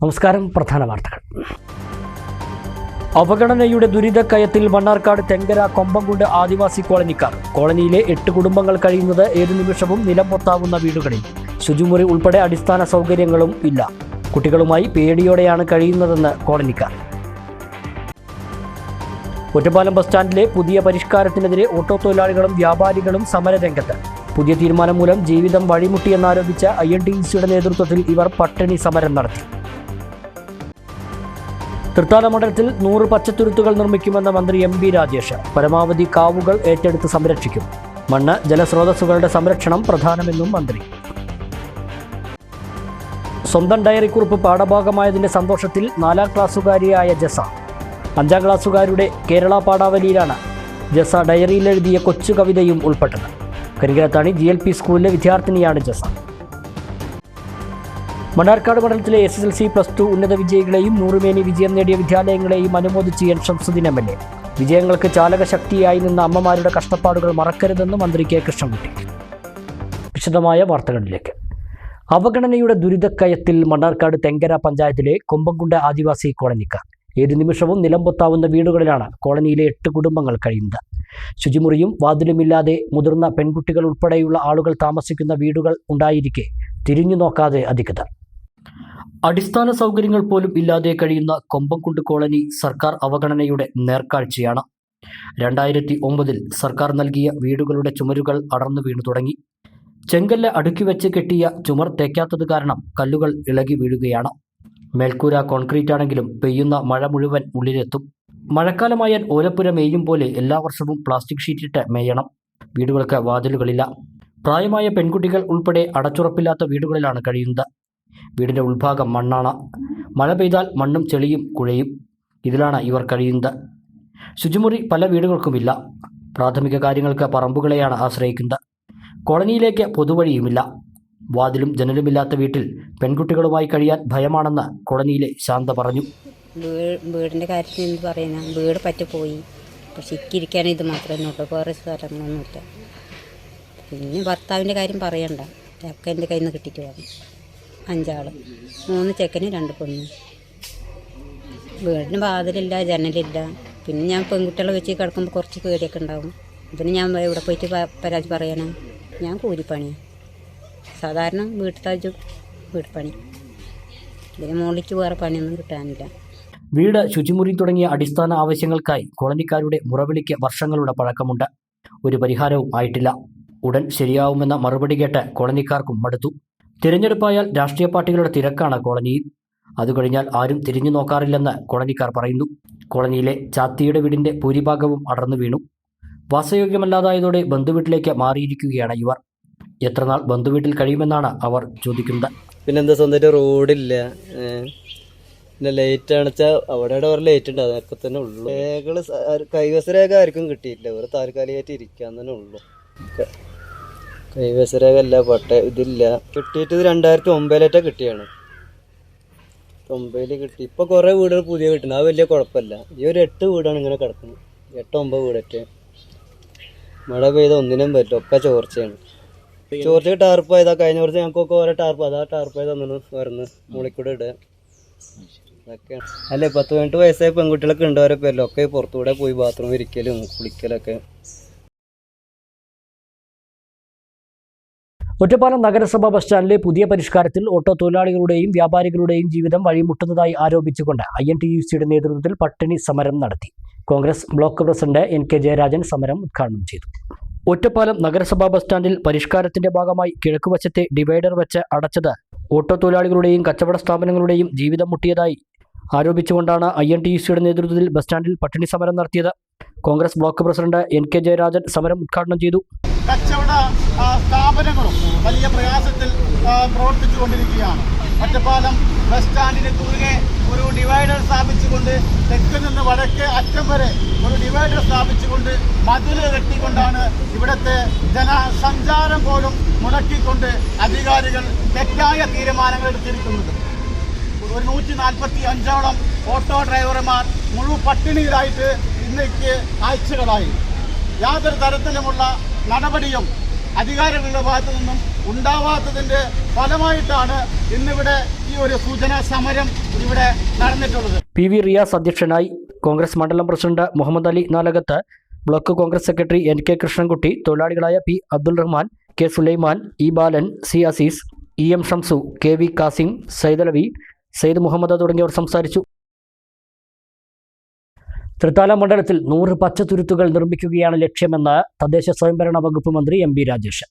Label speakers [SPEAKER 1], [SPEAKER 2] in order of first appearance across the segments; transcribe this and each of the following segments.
[SPEAKER 1] നമസ്കാരം. പ്രധാന വാർത്തകൾ. അവഗണനയുടെ ദുരിതക്കയത്തിൽ മണ്ണാർക്കാട് തെങ്കര കൊമ്പംകുണ്ട് ആദിവാസി കോളനിക്കാർ. കോളനിയിലെ 8 കുടുംബങ്ങൾ കഴിയുന്നത് ഏതു നിമിഷവും നിലംപൊത്താവുന്ന വീടുകളിൽ. ശുചിമുറി ഉൾപ്പെടെ അടിസ്ഥാന സൗകര്യങ്ങളും ഇല്ല. കുട്ടികളുമായി പേടിയോടെയാണ് കഴിയുന്നതെന്ന് കോളനിക്കാർ. ഒറ്റപ്പാലം ബസ് സ്റ്റാൻഡിലെ പുതിയ പരിഷ്കാരത്തിനെതിരെ ഓട്ടോ തൊഴിലാളികളും വ്യാപാരികളും സമരരംഗത്ത്. പുതിയ തീരുമാനം മൂലം ജീവിതം വഴിമുട്ടിയെന്നാരോപിച്ച INTUC നേതൃത്വത്തിൽ ഇവർ പട്ടിണി സമരം നടത്തി. തൃത്താല മണ്ഡലത്തിൽ 100 പച്ചത്തുരുത്തുകൾ നിർമ്മിക്കുമെന്ന മന്ത്രി MB രാജേഷ്. പരമാവധി കാവുകൾ ഏറ്റെടുത്ത് സംരക്ഷിക്കും. മണ്ണ് ജലസ്രോതസ്സുകളുടെ സംരക്ഷണം പ്രധാനമെന്നും മന്ത്രി. സ്വന്തം ഡയറിക്കുറിപ്പ് പാഠഭാഗമായതിന്റെ സന്തോഷത്തിൽ 4ാം ക്ലാസ്സുകാരിയായ ജസ. 5ാം ക്ലാസ്സുകാരുടെ കേരള പാഠാവലിയിലാണ് ജസ ഡയറിയിലെഴുതിയ കൊച്ചു കവിതയും ഉൾപ്പെട്ടത്. കരിങ്കലത്താണി GLP സ്കൂളിലെ വിദ്യാർത്ഥിനിയാണ് ജസ. മണ്ണാർക്കാട് മണ്ഡലത്തിലെ SSLC +2 ഉന്നത വിജയികളെയും 100 മേനി വിജയം നേടിയ വിദ്യാലയങ്ങളെയും അനുമോദിച്ച് N ഷംസുദ്ദീൻ MLA. വിജയങ്ങൾക്ക് ചാലകശക്തിയായി നിന്ന അമ്മമാരുടെ കഷ്ടപ്പാടുകൾ മറക്കരുതെന്ന് മന്ത്രി K കൃഷ്ണൻകുട്ടി. വിശദമായ വാർത്തകളിലേക്ക്. അവഗണനയുടെ ദുരിതക്കയത്തിൽ മണ്ണാർക്കാട് തെങ്കര പഞ്ചായത്തിലെ കൊമ്പംകുണ്ട് ആദിവാസി കോളനിക്കാർ. ഏതു നിമിഷവും നിലംപൊത്താവുന്ന വീടുകളിലാണ് കോളനിയിലെ 8 കുടുംബങ്ങൾ കഴിയുന്നത്. ശുചിമുറിയും വാതിലുമില്ലാതെ മുതിർന്ന പെൺകുട്ടികൾ ഉൾപ്പെടെയുള്ള ആളുകൾ താമസിക്കുന്ന വീടുകൾ ഉണ്ടായിരിക്കെ തിരിഞ്ഞു നോക്കാതെ അധികൃതർ. അടിസ്ഥാന സൗകര്യങ്ങൾ പോലും ഇല്ലാതെ കഴിയുന്ന കൊമ്പംകുണ്ട് കോളനി സർക്കാർ അവഗണനയുടെ നേർക്കാഴ്ചയാണ്. 2009 സർക്കാർ നൽകിയ വീടുകളുടെ ചുമരുകൾ അടർന്നു വീണു തുടങ്ങി. ചെങ്കല്ല് അടുക്കി വെച്ച് കെട്ടിയ ചുമർ തേക്കാത്തത് കാരണം കല്ലുകൾ ഇളകി വീഴുകയാണ്. മേൽക്കൂര കോൺക്രീറ്റ് ആണെങ്കിലും പെയ്യുന്ന മഴ മുഴുവൻ ഉള്ളിലെത്തും. മഴക്കാലമായാൽ ഓലപ്പുര മേയും പോലെ എല്ലാ വർഷവും പ്ലാസ്റ്റിക് ഷീറ്റിട്ട് മേയണം. വീടുകൾക്ക് വാതിലുകളില്ല. പ്രായമായ പെൺകുട്ടികൾ ഉൾപ്പെടെ അടച്ചുറപ്പില്ലാത്ത വീടുകളിലാണ് കഴിയുന്നത്. വീടിൻ്റെ ഉൾഭാഗം മണ്ണാണ്. മഴ പെയ്താൽ മണ്ണും ചെളിയും കുഴയും. ഇതിലാണ് ഇവർ കഴിയുന്നത്. ശുചിമുറി പല വീടുകൾക്കുമില്ല. പ്രാഥമിക കാര്യങ്ങൾക്ക് പറമ്പുകളെയാണ് ആശ്രയിക്കുന്നത്. കോളനിയിലേക്ക് പൊതുവഴിയുമില്ല. വാതിലും ജനലുമില്ലാത്ത വീട്ടിൽ പെൺകുട്ടികളുമായി കഴിയാൻ ഭയമാണെന്ന് കോളനിയിലെ ശാന്ത പറഞ്ഞു.
[SPEAKER 2] വീടിൻ്റെ കാര്യത്തിൽ എന്ത് പറയുന്ന, വീട് പറ്റിപ്പോയി. പക്ഷെ ഇരിക്കാൻ ഇത് മാത്രമേ ഉള്ളൂ, വേറെ സ്ഥലങ്ങളൊന്നുമില്ല. പിന്നെ ഭർത്താവിൻ്റെ കാര്യം പറയണ്ട. ചെക്കൻ്റെ കയ്യിൽ നിന്ന് കിട്ടിയിട്ട് വന്നു. 5 ആൾ, 3 ചെക്കനും 2 പെണ്ണും. വീടിന് വാതിലില്ല, ജനലില്ല. പിന്നെ ഞാൻ പെൺകുട്ടികളെ വെച്ച് കിടക്കുമ്പോൾ കുറച്ച് പേടിയൊക്കെ ഉണ്ടാവും. പിന്നെ ഞാൻ ഇവിടെ പോയിട്ട് പരാതി പറയണം. ഞാൻ കൂലിപ്പണി, സാധാരണ വീട്ടിൽ വീട്ടുപണി. ഇതിന് മുകളിലേക്ക് വേറെ പണിയൊന്നും കിട്ടാനില്ല.
[SPEAKER 1] വീട്, ശുചിമുറി തുടങ്ങിയ അടിസ്ഥാന ആവശ്യങ്ങൾക്കായി കോളനിക്കാരുടെ മുറവിളിക്ക് വർഷങ്ങളുടെ പഴക്കമുണ്ട്. ഒരു പരിഹാരവും ആയിട്ടില്ല. ഉടൻ ശരിയാവുമെന്ന മറുപടി കേട്ട് കോളനിക്കാർക്കും മടുത്തു. തിരഞ്ഞെടുപ്പായാൽ രാഷ്ട്രീയ പാർട്ടികളുടെ തിരക്കാണ് കോളനിയിൽ. അതുകഴിഞ്ഞാൽ ആരും തിരിഞ്ഞു നോക്കാറില്ലെന്ന് കോളനിക്കാർ പറയുന്നു. കോളനിയിലെ ചാത്തിയുടെ വീടിന്റെ ഭൂരിഭാഗവും അടർന്നു വീണു. വാസയോഗ്യമല്ലാതായതോടെ ബന്ധുവീട്ടിലേക്ക് മാറിയിരിക്കുകയാണ് ഇവർ. എത്രനാൾ ബന്ധുവീട്ടിൽ കഴിയുമെന്നാണ് അവർ ചോദിക്കുന്നത്.
[SPEAKER 3] പിന്നെന്താ, സ്വന്തമായിട്ട് റോഡില്ല. പിന്നെ ലൈറ്റ് ആണെച്ചാൽ അവിടെ ഒരു ലൈറ്റ് ഉണ്ട്, അതൊക്കെ തന്നെ ഉള്ളൂ. രേഖകള് കൈവശരേഖ ആർക്കും കിട്ടിയില്ല. ഒരു താൽക്കാലികമായിട്ട് ഇരിക്കാൻ തന്നെ ഉള്ളൂ. കൈവശരേഖ അല്ല, ഇതില്ല. കിട്ടിയിട്ട് 2009 കിട്ടിയാണ്. 9 കിട്ടി. ഇപ്പൊ കുറെ വീടുകൾ പുതിയ കിട്ടുന്നത്, അത് വലിയ കുഴപ്പമില്ല. ഈ ഒരു 8 വീടാണ് ഇങ്ങനെ കിടക്കുന്നത്. 8-9 വീടൊക്കെ മഴ പെയ്ത ഒന്നിനും പറ്റില്ല. ഒക്കെ ചോർച്ചയാണ്. ചോർച്ച ടാർപ്പായതാ. കഴിഞ്ഞ വർഷം ഞങ്ങൾക്കൊക്കെ ഓരോ ടാർപ്പ്, അതാ ടാർപ്പായ തന്നു വരുന്നു മുളിക്കൂടെ ഇടുക. അതൊക്കെയാണ്. അല്ലേ, 10-18 വയസ്സായ പെൺകുട്ടികളൊക്കെ ഉണ്ട് ഓരോ പേരിലും. ഒക്കെ പുറത്തുകൂടെ പോയി ബാത്റൂം ഇരിക്കലും കുളിക്കലൊക്കെ.
[SPEAKER 1] ഒറ്റപ്പാലം നഗരസഭ ബസ് സ്റ്റാൻഡിലെ പുതിയ പരിഷ്കാരത്തിൽ ഓട്ടോ തൊഴിലാളികളുടെയും വ്യാപാരികളുടെയും ജീവിതം വഴിമുട്ടുന്നതായി ആരോപിച്ചുകൊണ്ട് INTUC നേതൃത്വത്തിൽ പട്ടിണി സമരം നടത്തി. Congress block president NK Jayarajan സമരം ഉദ്ഘാടനം ചെയ്തു. ഒറ്റപ്പാലം നഗരസഭാ ബസ് സ്റ്റാൻഡിൽ പരിഷ്കാരത്തിന്റെ ഭാഗമായി കിഴക്കുവശത്തെ ഡിവൈഡർ വെച്ച് അടച്ചത് ഓട്ടോ തൊഴിലാളികളുടെയും കച്ചവട സ്ഥാപനങ്ങളുടെയും ജീവിതം മുട്ടിയതായി ആരോപിച്ചുകൊണ്ടാണ് INTUC നേതൃത്വത്തിൽ ബസ് സ്റ്റാൻഡിൽ പട്ടിണി സമരം നടത്തിയത്. Congress block president NK Jayarajan സമരം ഉദ്ഘാടനം ചെയ്തു.
[SPEAKER 4] കച്ചവട സ്ഥാപനങ്ങളും വലിയ പ്രയാസത്തിൽ പ്രവർത്തിച്ചുകൊണ്ടിരിക്കുകയാണ്. ഒറ്റപ്പാലം ബസ് സ്റ്റാൻഡിന് കുറുകെ ഒരു ഡിവൈഡർ സ്ഥാപിച്ചുകൊണ്ട് തെക്ക് നിന്ന് വടക്കേ അറ്റം വരെ ഒരു ഡിവൈഡർ സ്ഥാപിച്ചുകൊണ്ട് മതിൽ കെട്ടിക്കൊണ്ടാണ് ഇവിടുത്തെ ജനസഞ്ചാരം പോലും മുടക്കിക്കൊണ്ട് അധികാരികൾ തെറ്റായ തീരുമാനങ്ങൾ എടുത്തിരിക്കുന്നത്. ഒരു 145ഓളം ഓട്ടോ ഡ്രൈവർമാർ മുഴുവൻ പട്ടിണിയിലായിട്ട് ഇന്നേക്ക് ആഴ്ചകളായി. യാതൊരു തരത്തിലുമുള്ള നടപടിയും അധികാരികളുടെ ഭാഗത്തു നിന്നും ഉണ്ടാവാത്തതിൻ്റെ ഫലമായിട്ടാണ് ഇന്നിവിടെ ഈ ഒരു സൂചനാ സമരം ഇവിടെ നടന്നിട്ടുള്ളത്.
[SPEAKER 1] PV റിയാസ് അധ്യക്ഷനായി. കോൺഗ്രസ് മണ്ഡലം president Muhammad Ali Nalakath, block Congress secretary NK Krishnankutty, തൊഴിലാളികളായ P Abdul Rahman, K Sulaiman, E Balan, C Azeez, EM Shamsu, KV Kasim, Saidalavi, Sayyid Muhammad തുടങ്ങിയവർ സംസാരിച്ചു. തൃത്താല മണ്ഡലത്തിൽ 100 പച്ചത്തുരുത്തുകൾ നിർമ്മിക്കുകയാണ് ലക്ഷ്യമെന്ന് തദ്ദേശ സ്വയംഭരണ വകുപ്പ് മന്ത്രി MB രാജേഷ്.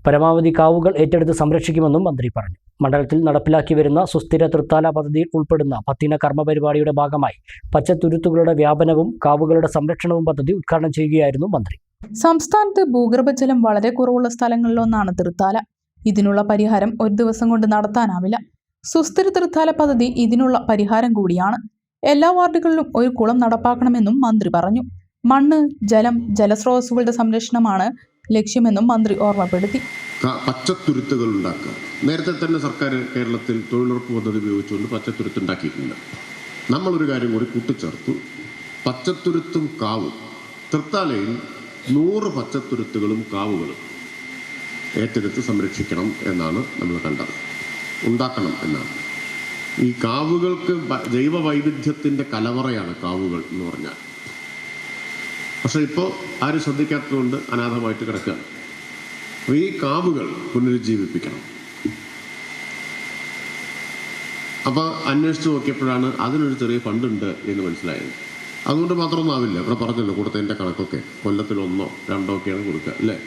[SPEAKER 1] പരമാവധി കാവുകൾ ഏറ്റെടുത്ത് സംരക്ഷിക്കുമെന്നും മന്ത്രി പറഞ്ഞു. മണ്ഡലത്തിൽ നടപ്പിലാക്കി വരുന്ന സുസ്ഥിര തൃത്താല പദ്ധതിയിൽ ഉൾപ്പെടുന്ന 10 കർമ്മപരിപാടിയുടെ ഭാഗമായി പച്ചത്തുരുത്തുകളുടെ വ്യാപനവും കാവുകളുടെ സംരക്ഷണവും പദ്ധതി ഉദ്ഘാടനം ചെയ്യുകയായിരുന്നു മന്ത്രി.
[SPEAKER 5] സംസ്ഥാനത്ത് ഭൂഗർഭജലം വളരെ കുറവുള്ള സ്ഥലങ്ങളിലൊന്നാണ് തൃത്താല. ഇതിനുള്ള പരിഹാരം ഒരു ദിവസം കൊണ്ട് നടത്താനാവില്ല. സുസ്ഥിര തൃത്താല പദ്ധതി ഇതിനുള്ള പരിഹാരം കൂടിയാണ്. എല്ലാ വാർഡുകളിലും ഒരു കുളം നടപ്പാക്കണമെന്നും മന്ത്രി പറഞ്ഞു. മണ്ണ്, ജലം, ജലസ്രോതസ്സുകളുടെ സംരക്ഷണമാണ് ലക്ഷ്യമെന്നും മന്ത്രി ഓർമ്മപ്പെടുത്തി.
[SPEAKER 6] പച്ചത്തുരുത്തുകൾ ഉണ്ടാക്കുക. നേരത്തെ തന്നെ സർക്കാർ കേരളത്തിൽ തൊഴിലുറപ്പ് പദ്ധതി ഉപയോഗിച്ചുകൊണ്ട് പച്ചത്തുരുത്ത് ഉണ്ടാക്കിയിട്ടുണ്ട്. നമ്മളൊരു കാര്യം കൂടി കൂട്ടിച്ചേർത്തു. പച്ചത്തുരുത്തും കാവും. തൃത്താലയിൽ 100 പച്ചത്തുരുത്തുകളും കാവുകളും ഏറ്റെടുത്ത് സംരക്ഷിക്കണം എന്നാണ് നമ്മൾ കണ്ടത്. ഉണ്ടാക്കണം എന്നാണ്. ഈ കാവുകൾക്ക് ജൈവ വൈവിധ്യത്തിൻ്റെ കലവറയാണ് കാവുകൾ എന്ന് പറഞ്ഞാൽ. പക്ഷെ ഇപ്പോൾ ആരും ശ്രദ്ധിക്കാത്തതുകൊണ്ട് അനാഥമായിട്ട് കിടക്കുകയാണ്. അപ്പോൾ ഈ കാവുകൾ പുനരുജ്ജീവിപ്പിക്കണം. അപ്പോൾ അന്വേഷിച്ച് നോക്കിയപ്പോഴാണ് അതിനൊരു ചെറിയ ഫണ്ടുണ്ട് എന്ന് മനസ്സിലായത്. അതുകൊണ്ട് മാത്രമൊന്നും ആവില്ല. ഇവിടെ പറഞ്ഞല്ലോ കൊടുത്തതിൻ്റെ കണക്കൊക്കെ കൊല്ലത്തിൽ 1 2 ഒക്കെയാണ് കൊടുക്കുക അല്ലേ?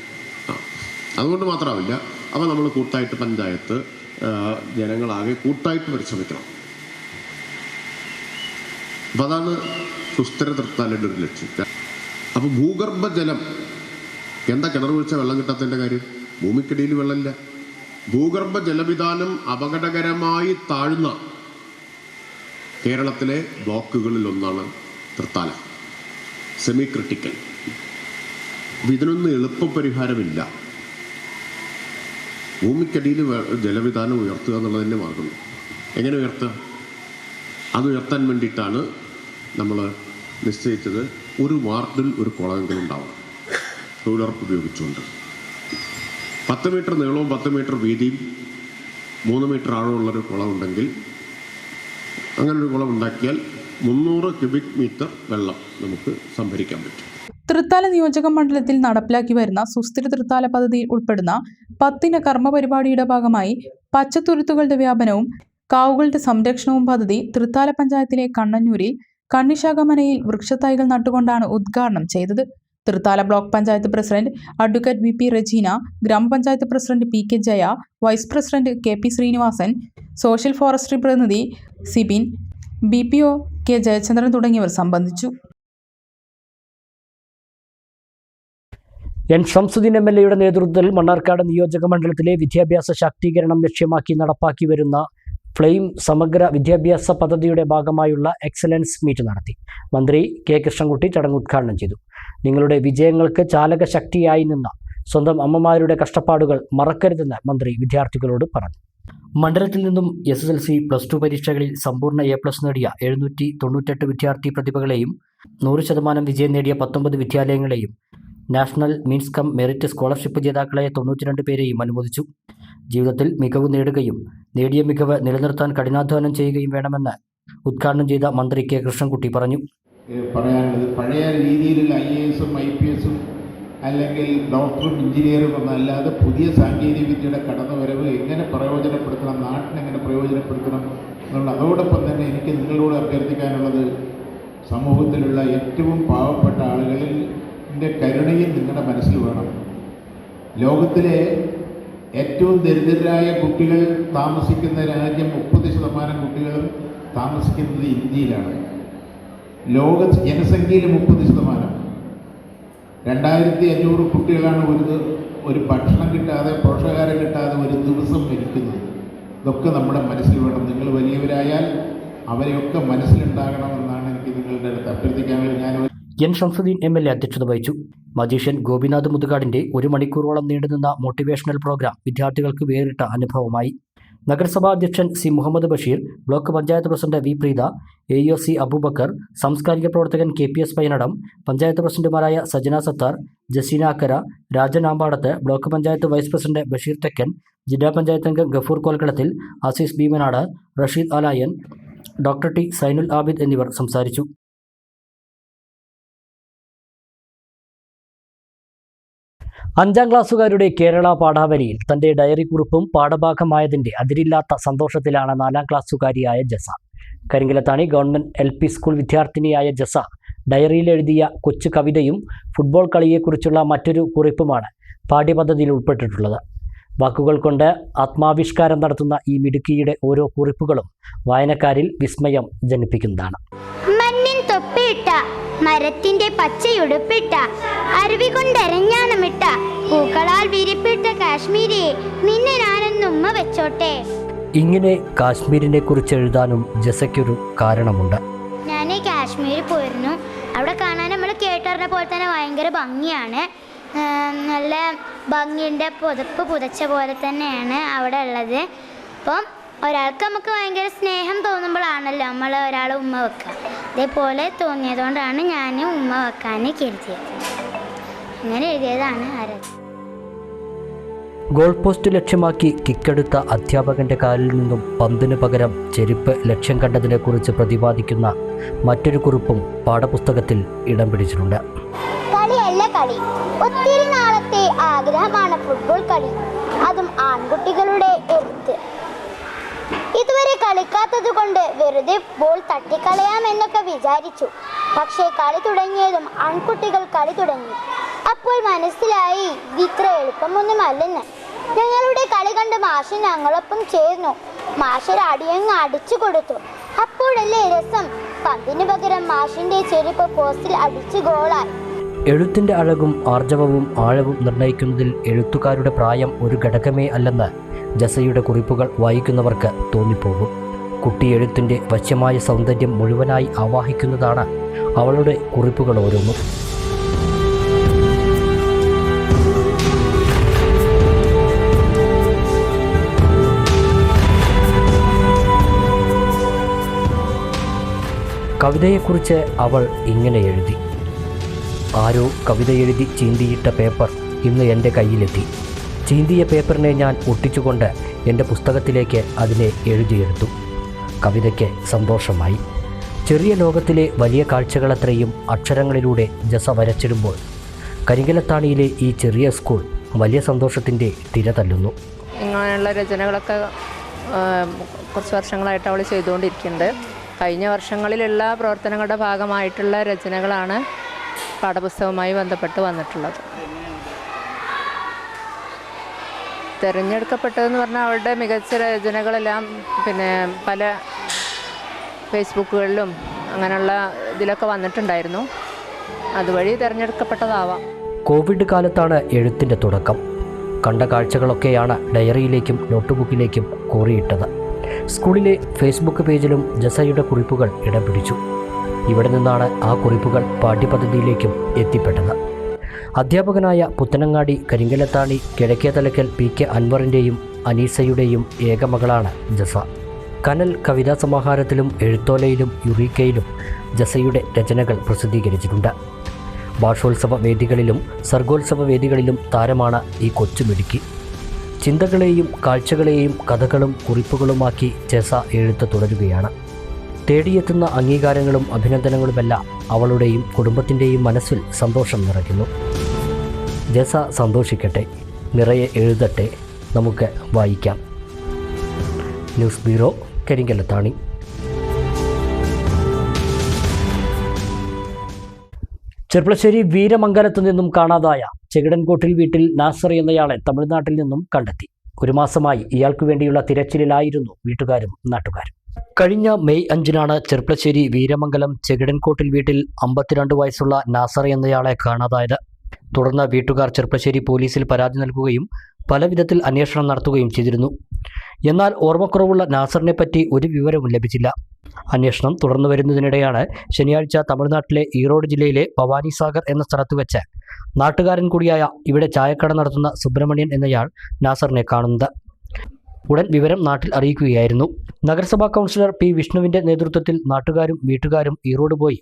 [SPEAKER 6] അതുകൊണ്ട് മാത്രമാവില്ല. അപ്പോൾ നമ്മൾ കൂട്ടായിട്ട് പഞ്ചായത്ത്, ജനങ്ങളാകെ കൂട്ടായിട്ട് പരിശ്രമിക്കണം. അപ്പം അതാണ് സുസ്ഥിര തൃത്താലയുടെ ഒരു ലക്ഷ്യം. അപ്പോൾ ഭൂഗർഭജലം എന്താ? കിണർ കുഴിച്ചാൽ വെള്ളം കിട്ടാത്തതിൻ്റെ കാര്യം? ഭൂമിക്കടിയിൽ വെള്ളമില്ല. ഭൂഗർഭ ജലവിധാനം അപകടകരമായി താഴ്ന്ന കേരളത്തിലെ ബ്ലോക്കുകളിൽ ഒന്നാണ് തൃത്താല. Semi critical. ഇതിനൊന്നും എളുപ്പപരിഹാരമില്ല. ഭൂമിക്കടിയിൽ ജലവിധാനം ഉയർത്തുക എന്നുള്ളതിൻ്റെ മാർഗമുണ്ട്. എങ്ങനെ ഉയർത്തുക? അത് ഉയർത്താൻ വേണ്ടിയിട്ടാണ് നമ്മൾ നിശ്ചയിച്ചത് ഒരു വാർഡിൽ ഒരു കുളമെങ്കിലും ഉണ്ടാവണം. തൊഴിലുറപ്പ് ഉപയോഗിച്ചുകൊണ്ട് 10 മീറ്റർ നീളവും 10 മീറ്റർ വീതിയും 3 മീറ്റർ ആഴമുള്ളൊരു കുളം ഉണ്ടെങ്കിൽ, അങ്ങനൊരു കുളം ഉണ്ടാക്കിയാൽ 300 ക്യൂബിക് മീറ്റർ വെള്ളം നമുക്ക് സംഭരിക്കാൻ പറ്റും.
[SPEAKER 5] തൃത്താല നിയോജക മണ്ഡലത്തിൽ നടപ്പിലാക്കി വരുന്ന സുസ്ഥിര തൃത്താല പദ്ധതിയിൽ ഉൾപ്പെടുന്ന 10 കർമ്മപരിപാടിയുടെ ഭാഗമായി പച്ചത്തുരുത്തുകളുടെ വ്യാപനവും കാവുകളുടെ സംരക്ഷണവും പദ്ധതി തൃത്താല പഞ്ചായത്തിലെ കണ്ണന്നൂരിൽ കണ്ണിശാഖമനയിൽ വൃക്ഷത്തൈകൾ നട്ടുകൊണ്ടാണ് ഉദ്ഘാടനം ചെയ്തത്. Thrithala block panchayat president advocate VP Rajeena, ഗ്രാമപഞ്ചായത്ത് president PK Jaya, vice president KP Srinivasan, social forestry പ്രതിനിധി സിബിൻ, BPO K ജയചന്ദ്രൻ തുടങ്ങിയവർ സംബന്ധിച്ചു.
[SPEAKER 1] N ഷംസുദ്ദീൻ MLAയുടെ നേതൃത്വത്തിൽ മണ്ണാർക്കാട് നിയോജക മണ്ഡലത്തിലെ വിദ്യാഭ്യാസ ശാക്തീകരണം ലക്ഷ്യമാക്കി നടപ്പാക്കി വരുന്ന ഫ്ലെയിം സമഗ്ര വിദ്യാഭ്യാസ പദ്ധതിയുടെ ഭാഗമായുള്ള എക്സലൻസ് മീറ്റ് നടത്തി. മന്ത്രി K കൃഷ്ണൻകുട്ടി ചടങ്ങ് ഉദ്ഘാടനം ചെയ്തു. നിങ്ങളുടെ വിജയങ്ങൾക്ക് ചാലക ശക്തിയായി നിന്ന സ്വന്തം അമ്മമാരുടെ കഷ്ടപ്പാടുകൾ മറക്കരുതെന്ന് മന്ത്രി വിദ്യാർത്ഥികളോട് പറഞ്ഞു. മണ്ഡലത്തിൽ നിന്നും SSLC +2 പരീക്ഷകളിൽ സമ്പൂർണ്ണ A+ നേടിയ 798 വിദ്യാർത്ഥി പ്രതിഭകളെയും 100% വിജയം നേടിയ 19 വിദ്യാലയങ്ങളെയും national means cum merit scholarship ജേതാക്കളായ 92 പേരെയും അനുമോദിച്ചു. ജീവിതത്തിൽ മികവ് നേടുകയും നേടിയ മികവ് നിലനിർത്താൻ കഠിനാധ്വാനം ചെയ്യുകയും വേണമെന്ന് ഉദ്ഘാടനം ചെയ്ത മന്ത്രി K കൃഷ്ണൻകുട്ടി പറഞ്ഞു.
[SPEAKER 7] പറയാനുള്ളത് പഴയ രീതിയിലുള്ള IAS-ഉം IPS അല്ലെങ്കിൽ ഡോക്ടറും എഞ്ചിനീയറും എന്നല്ലാതെ പുതിയ സാങ്കേതികവിദ്യയുടെ കടന്നുവരവ് എങ്ങനെ പ്രയോജനപ്പെടുത്തണം, നാട്ടിനെങ്ങനെ പ്രയോജനപ്പെടുത്തണം എന്നുള്ള. അതോടൊപ്പം തന്നെ എനിക്ക് നിങ്ങളോട് അഭ്യർത്ഥിക്കാനുള്ളത്, സമൂഹത്തിലുള്ള ഏറ്റവും പാവപ്പെട്ട ആളുകളിൽ കരുണയും നിങ്ങളുടെ മനസ്സിൽ വേണം. ലോകത്തിലെ ഏറ്റവും ദരിദ്രരായ കുട്ടികൾ താമസിക്കുന്ന രാജ്യം 30% കുട്ടികളും താമസിക്കുന്നത് ഇന്ത്യയിലാണ്. ലോക ജനസംഖ്യയിൽ 30%. 2500 കുട്ടികളാണ് ഒരു ഭക്ഷണം കിട്ടാതെ, പോഷകാഹാരം കിട്ടാതെ ഒരു ദിവസം മരിക്കുന്നത്. ഇതൊക്കെ നമ്മുടെ മനസ്സിൽ വേണം. നിങ്ങൾ വലിയവരായാൽ അവരെയൊക്കെ മനസ്സിലുണ്ടാകണമെന്നാണ് എനിക്ക് നിങ്ങളുടെ അടുത്ത് അഭ്യർത്ഥിക്കാൻ വേണ്ടി ഞാൻ
[SPEAKER 1] N ഷംസുദ്ദീൻ MLA അധ്യക്ഷത വഹിച്ചു. മജീഷ്യൻ ഗോപിനാഥ് മുതുകാടിന്റെ 1 മണിക്കൂറോളം നീണ്ടുനിന്ന മോട്ടിവേഷണൽ പ്രോഗ്രാം വിദ്യാർത്ഥികൾക്ക് വേറിട്ട അനുഭവമായി. നഗരസഭാ അധ്യക്ഷൻ C Muhammad Basheer, block panchayat president V Preetha, AEO Aboobacker, സാംസ്കാരിക പ്രവർത്തകൻ KPS പയ്യനടം, പഞ്ചായത്ത് പ്രസിഡന്റുമാരായ Sajna Sathar, Jaseena Akkara, Rajan Ambadath, block panchayat vice president Basheer Thekkan, ജില്ലാ പഞ്ചായത്ത് അംഗം ഗഫൂർ കോൽക്കളത്തിൽ, ആസീസ് ഭീമനാട്, റഷീദ് അലായൻ, ഡോക്ടർ ടി സൈനുൽ ആബിദ് എന്നിവർ സംസാരിച്ചു. അഞ്ചാം ക്ലാസ്സുകാരുടെ കേരള പാഠാവലിയിൽ തന്റെ ഡയറി കുറിപ്പും പാഠഭാഗമായതിന്റെ അതിരില്ലാത്ത സന്തോഷത്തിലാണ് 4ാം ക്ലാസ്സുകാരിയായ ജസ. കരിങ്കലത്താണി ഗവൺമെന്റ് LP സ്കൂൾ വിദ്യാർത്ഥിനിയായ ജസ ഡയറിയിൽ എഴുതിയ കൊച്ചു കവിതയും ഫുട്ബോൾ കളിയെക്കുറിച്ചുള്ള മറ്റൊരു കുറിപ്പുമാണ് പാഠ്യപദ്ധതിയിൽ ഉൾപ്പെട്ടിട്ടുള്ളത്. വാക്കുകൾ കൊണ്ട് ആത്മാവിഷ്കാരം നടത്തുന്ന ഈ മിടുക്കിയുടെ ഓരോ കുറിപ്പുകളും വായനക്കാരിൽ വിസ്മയം ജനിപ്പിക്കുന്നതാണ്.
[SPEAKER 8] മണ്ണിൻ തൊപ്പിയിട്ട, മരത്തിന്റെ പച്ചയുടുപ്പിട്ട, അരുവി കൊണ്ടെരഞ്ഞാണമിട്ട, പൂക്കളാൽ വിരിപ്പിട്ട കാശ്മീരിയെ നിന്നെ ഞാനെന്ന് ഉമ്മ വെച്ചോട്ടെ.
[SPEAKER 1] ഇങ്ങനെ കാശ്മീരിനെ കുറിച്ച് എഴുതാനും ജസയ്ക്കൊരു കാരണമുണ്ട്.
[SPEAKER 8] ഞാൻ കാശ്മീരിൽ പോയിരുന്നു. അവിടെ കാണാൻ നമ്മൾ കേട്ടറിഞ്ഞ പോലെ തന്നെ ഭയങ്കര ഭംഗിയാണ്. നല്ല ഭംഗിൻ്റെ പുതപ്പ് പുതച്ച പോലെ തന്നെയാണ് അവിടെ ഉള്ളത്. അപ്പം ഒരാൾക്ക് നമുക്ക് ഭയങ്കര സ്നേഹം തോന്നുമ്പോഴാണല്ലോ നമ്മൾ ഒരാൾ ഉമ്മ വെക്കുക. അതേപോലെ തോന്നിയതുകൊണ്ടാണ് ഞാൻ ഉമ്മ വെക്കാൻ കരുതിയത്. അങ്ങനെ എഴുതിയതാണ് ആരത്.
[SPEAKER 1] ഗോൾ പോസ്റ്റ് ലക്ഷ്യമാക്കി കിക്കെടുത്ത അധ്യാപകന്റെ കാലിൽ നിന്നും പന്തിന് പകരം ചെരുപ്പ് ലക്ഷ്യം കണ്ടതിനെക്കുറിച്ച് പ്രതിപാദിക്കുന്ന മറ്റൊരു കുറിപ്പും പാഠപുസ്തകത്തിൽ ഇടം പിടിച്ചിട്ടുണ്ട്.
[SPEAKER 8] കളിയല്ല കളി, ഒത്തിരി നാളത്തെ ആഗ്രഹമാണ് ഫുട്ബോൾ കളി, അതും ആൺകുട്ടികളുടെ എഴുത്ത്. ഇതുവരെ കളിക്കാത്തത് കൊണ്ട് വെറുതെ ബോൾ തട്ടിക്കളയാമെന്നൊക്കെ വിചാരിച്ചു. പക്ഷേ കളി തുടങ്ങിയതും ആൺകുട്ടികൾ കളി തുടങ്ങി. അപ്പോൾ മനസ്സിലായി ഇത്ര എളുപ്പമൊന്നുമല്ലെന്ന്. ഞങ്ങളുടെ കളി കണ്ട് മാഷ് ഞങ്ങളൊപ്പം ചേർന്നു. മാഷ് അടിയങ്ങ് അടിച്ചു കൊടുത്തു. അപ്പോഴല്ലേ രസം. പന്തിന് പകരം മാഷിന്റെ ചെരുപ്പ് പോസ്റ്റിൽ അടിച്ചു ഗോളായി.
[SPEAKER 1] എഴുത്തിന്റെ അഴകും ആർജവവും ആഴവും നിർണ്ണയിക്കുന്നതിൽ എഴുത്തുകാരുടെ പ്രായം ഒരു ഘടകമേ അല്ലെന്ന് ജസയുടെ കുറിപ്പുകൾ വായിക്കുന്നവർക്ക് തോന്നിപ്പോകും. കുട്ടി എഴുത്തിന്റെ വശ്യമായ സൗന്ദര്യം മുഴുവനായി ആവാഹിക്കുന്നതാണ് അവളുടെ കുറിപ്പുകൾ ഓരോന്നും. കവിതയെക്കുറിച്ച് അവൾ ഇങ്ങനെ എഴുതി: ആരോ കവിത എഴുതി ചീന്തിയിട്ട പേപ്പർ ഇന്ന് എൻ്റെ കയ്യിലെത്തി. ചീന്തിയ പേപ്പറിനെ ഞാൻ ഒട്ടിച്ചുകൊണ്ട് എൻ്റെ പുസ്തകത്തിലേക്ക് അതിനെ എഴുതിയെടുത്തു. കവിതയ്ക്ക് സന്തോഷമായി. ചെറിയ ലോകത്തിലെ വലിയ കാഴ്ചകളത്രയും അക്ഷരങ്ങളിലൂടെ ജസ വരച്ചിടുമ്പോൾ കരിങ്കലത്താണിയിലെ ഈ ചെറിയ സ്കൂൾ വലിയ സന്തോഷത്തിൻ്റെ തിര തല്ലുന്നു.
[SPEAKER 9] ഇങ്ങനെയുള്ള രചനകളൊക്കെ കുറച്ച് വർഷങ്ങളായിട്ട് അവൾ ചെയ്തുകൊണ്ടിരിക്കുന്നുണ്ട്. കഴിഞ്ഞ വർഷങ്ങളിലുള്ള പ്രവർത്തനങ്ങളുടെ ഭാഗമായിട്ടുള്ള രചനകളാണ് പാഠപുസ്തകവുമായി ബന്ധപ്പെട്ട് വന്നിട്ടുള്ളത്. തിരഞ്ഞെടുക്കപ്പെട്ടതെന്ന് പറഞ്ഞാൽ അവളുടെ മികച്ച രചനകളെല്ലാം പല ഫേസ്ബുക്കുകളിലും അങ്ങനെയുള്ള ഇതിലൊക്കെ വന്നിട്ടുണ്ടായിരുന്നു. അതുവഴി തിരഞ്ഞെടുക്കപ്പെട്ടതാവാം.
[SPEAKER 1] കോവിഡ് കാലത്താണ് എഴുത്തിൻ്റെ തുടക്കം. കണ്ട കാഴ്ചകളൊക്കെയാണ് ഡയറിയിലേക്കും നോട്ട്ബുക്കിലേക്കും കോറിയിട്ടത്. സ്കൂളിലെ ഫേസ്ബുക്ക് പേജിലും ജസയുടെ കുറിപ്പുകൾ ഇടം പിടിച്ചു. ഇവിടെ നിന്നാണ് ആ കുറിപ്പുകൾ പാഠ്യപദ്ധതിയിലേക്കും എത്തിപ്പെട്ടത്. അധ്യാപകനായ പുത്തനങ്ങാടി കരിങ്കലത്താണി കിഴക്കേതലക്കൽ PK അൻവറിൻ്റെയും അനീസയുടെയും ഏകമകളാണ് ജസ. കനൽ കവിതാ സമാഹാരത്തിലും എഴുത്തോലയിലും യുറീക്കയിലും ജസയുടെ രചനകൾ പ്രസിദ്ധീകരിച്ചിട്ടുണ്ട്. ഭാഷോത്സവ വേദികളിലും സർഗോത്സവ വേദികളിലും താരമാണ് ഈ കൊച്ചുമിടുക്കി. ചിന്തകളെയും കാഴ്ചകളെയും കഥകളും കുറിപ്പുകളുമാക്കി ജസ എഴുത്ത് തുടരുകയാണ്. തേടിയെത്തുന്ന അംഗീകാരങ്ങളും അഭിനന്ദനങ്ങളുമെല്ലാം അവളുടെയും കുടുംബത്തിൻ്റെയും മനസ്സിൽ സന്തോഷം നിറയ്ക്കുന്നു. ജസ സന്തോഷിക്കട്ടെ, നിറയെ എഴുതട്ടെ, നമുക്ക് വായിക്കാം. News bureau, Karinkallathani. ചെർപ്പളശ്ശേരി വീരമംഗലത്തു നിന്നും കാണാതായ ചെകിടൻകോട്ടിൽ വീട്ടിൽ നാസർ എന്നയാളെ തമിഴ്നാട്ടിൽ നിന്നും കണ്ടെത്തി. 1 മാസമായി ഇയാൾക്കു വേണ്ടിയുള്ള തിരച്ചിലിലായിരുന്നു വീട്ടുകാരും നാട്ടുകാരും. കഴിഞ്ഞ മെയ് 5-നാണ് ചെർപ്പളശ്ശേരി വീരമംഗലം ചെകിടൻകോട്ടിൽ വീട്ടിൽ 52 വയസ്സുള്ള നാസർ എന്നയാളെ കാണാതായത്. തുടർന്ന് വീട്ടുകാർ ചെർപ്പളശ്ശേരി പോലീസിൽ പരാതി നൽകുകയും പല വിധത്തിൽ അന്വേഷണം നടത്തുകയും ചെയ്തിരുന്നു. എന്നാൽ ഓർമ്മക്കുറവുള്ള നാസറിനെ പറ്റി ഒരു വിവരവും ലഭിച്ചില്ല. അന്വേഷണം തുടർന്നു വരുന്നതിനിടെയാണ് ശനിയാഴ്ച തമിഴ്നാട്ടിലെ ഈറോഡ് ജില്ലയിലെ ഭവാനി സാഗർ എന്ന സ്ഥലത്ത് വെച്ച് നാട്ടുകാരൻ കൂടിയായ ഇവിടെ ചായക്കട നടത്തുന്ന സുബ്രഹ്മണ്യൻ എന്നയാൾ നാസറിനെ കാണുന്നത്. ഉടൻ വിവരം നാട്ടിൽ അറിയിക്കുകയായിരുന്നു. നഗരസഭാ കൗൺസിലർ പി വിഷ്ണുവിന്റെ നേതൃത്വത്തിൽ നാട്ടുകാരും വീട്ടുകാരും ഈറോഡ് പോയി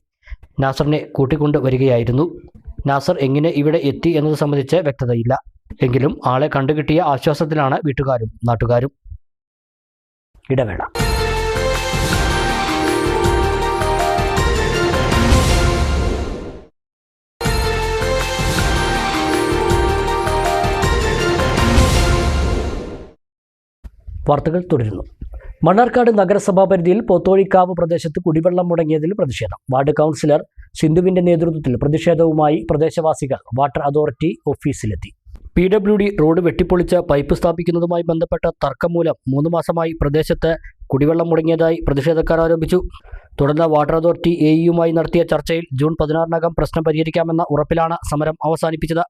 [SPEAKER 1] നാസറിനെ കൂട്ടിക്കൊണ്ട് വരികയായിരുന്നു. നാസർ എങ്ങനെ ഇവിടെ എത്തി എന്നത് സംബന്ധിച്ച് വ്യക്തതയില്ല. എങ്കിലും ആളെ കണ്ടുകിട്ടിയ ആശ്വാസത്തിലാണ് വീട്ടുകാരും നാട്ടുകാരും. ഇടവേള. വാർത്തകൾ തുടരുന്നു. മണ്ണാർക്കാട് നഗരസഭാ പരിധിയിൽ പോത്തോഴിക്കാവ് പ്രദേശത്ത് കുടിവെള്ളം മുടങ്ങിയതിൽ പ്രതിഷേധം. വാർഡ് കൗൺസിലർ സിന്ധുവിന്റെ നേതൃത്വത്തിൽ പ്രതിഷേധവുമായി പ്രദേശവാസികൾ വാട്ടർ അതോറിറ്റി ഓഫീസിലെത്തി. PWD റോഡ് വെട്ടിപ്പൊളിച്ച് പൈപ്പ് സ്ഥാപിക്കുന്നതുമായി ബന്ധപ്പെട്ട തർക്കം മൂലം 3 മാസമായി പ്രദേശത്ത് കുടിവെള്ളം മുടങ്ങിയതായി പ്രതിഷേധക്കാർ ആരോപിച്ചു. തുടർന്ന് വാട്ടർ അതോറിറ്റി AEയുമായി നടത്തിയ ചർച്ചയിൽ ജൂൺ 16-നകം പ്രശ്നം പരിഹരിക്കാമെന്ന ഉറപ്പിലാണ് സമരം അവസാനിപ്പിച്ചത്.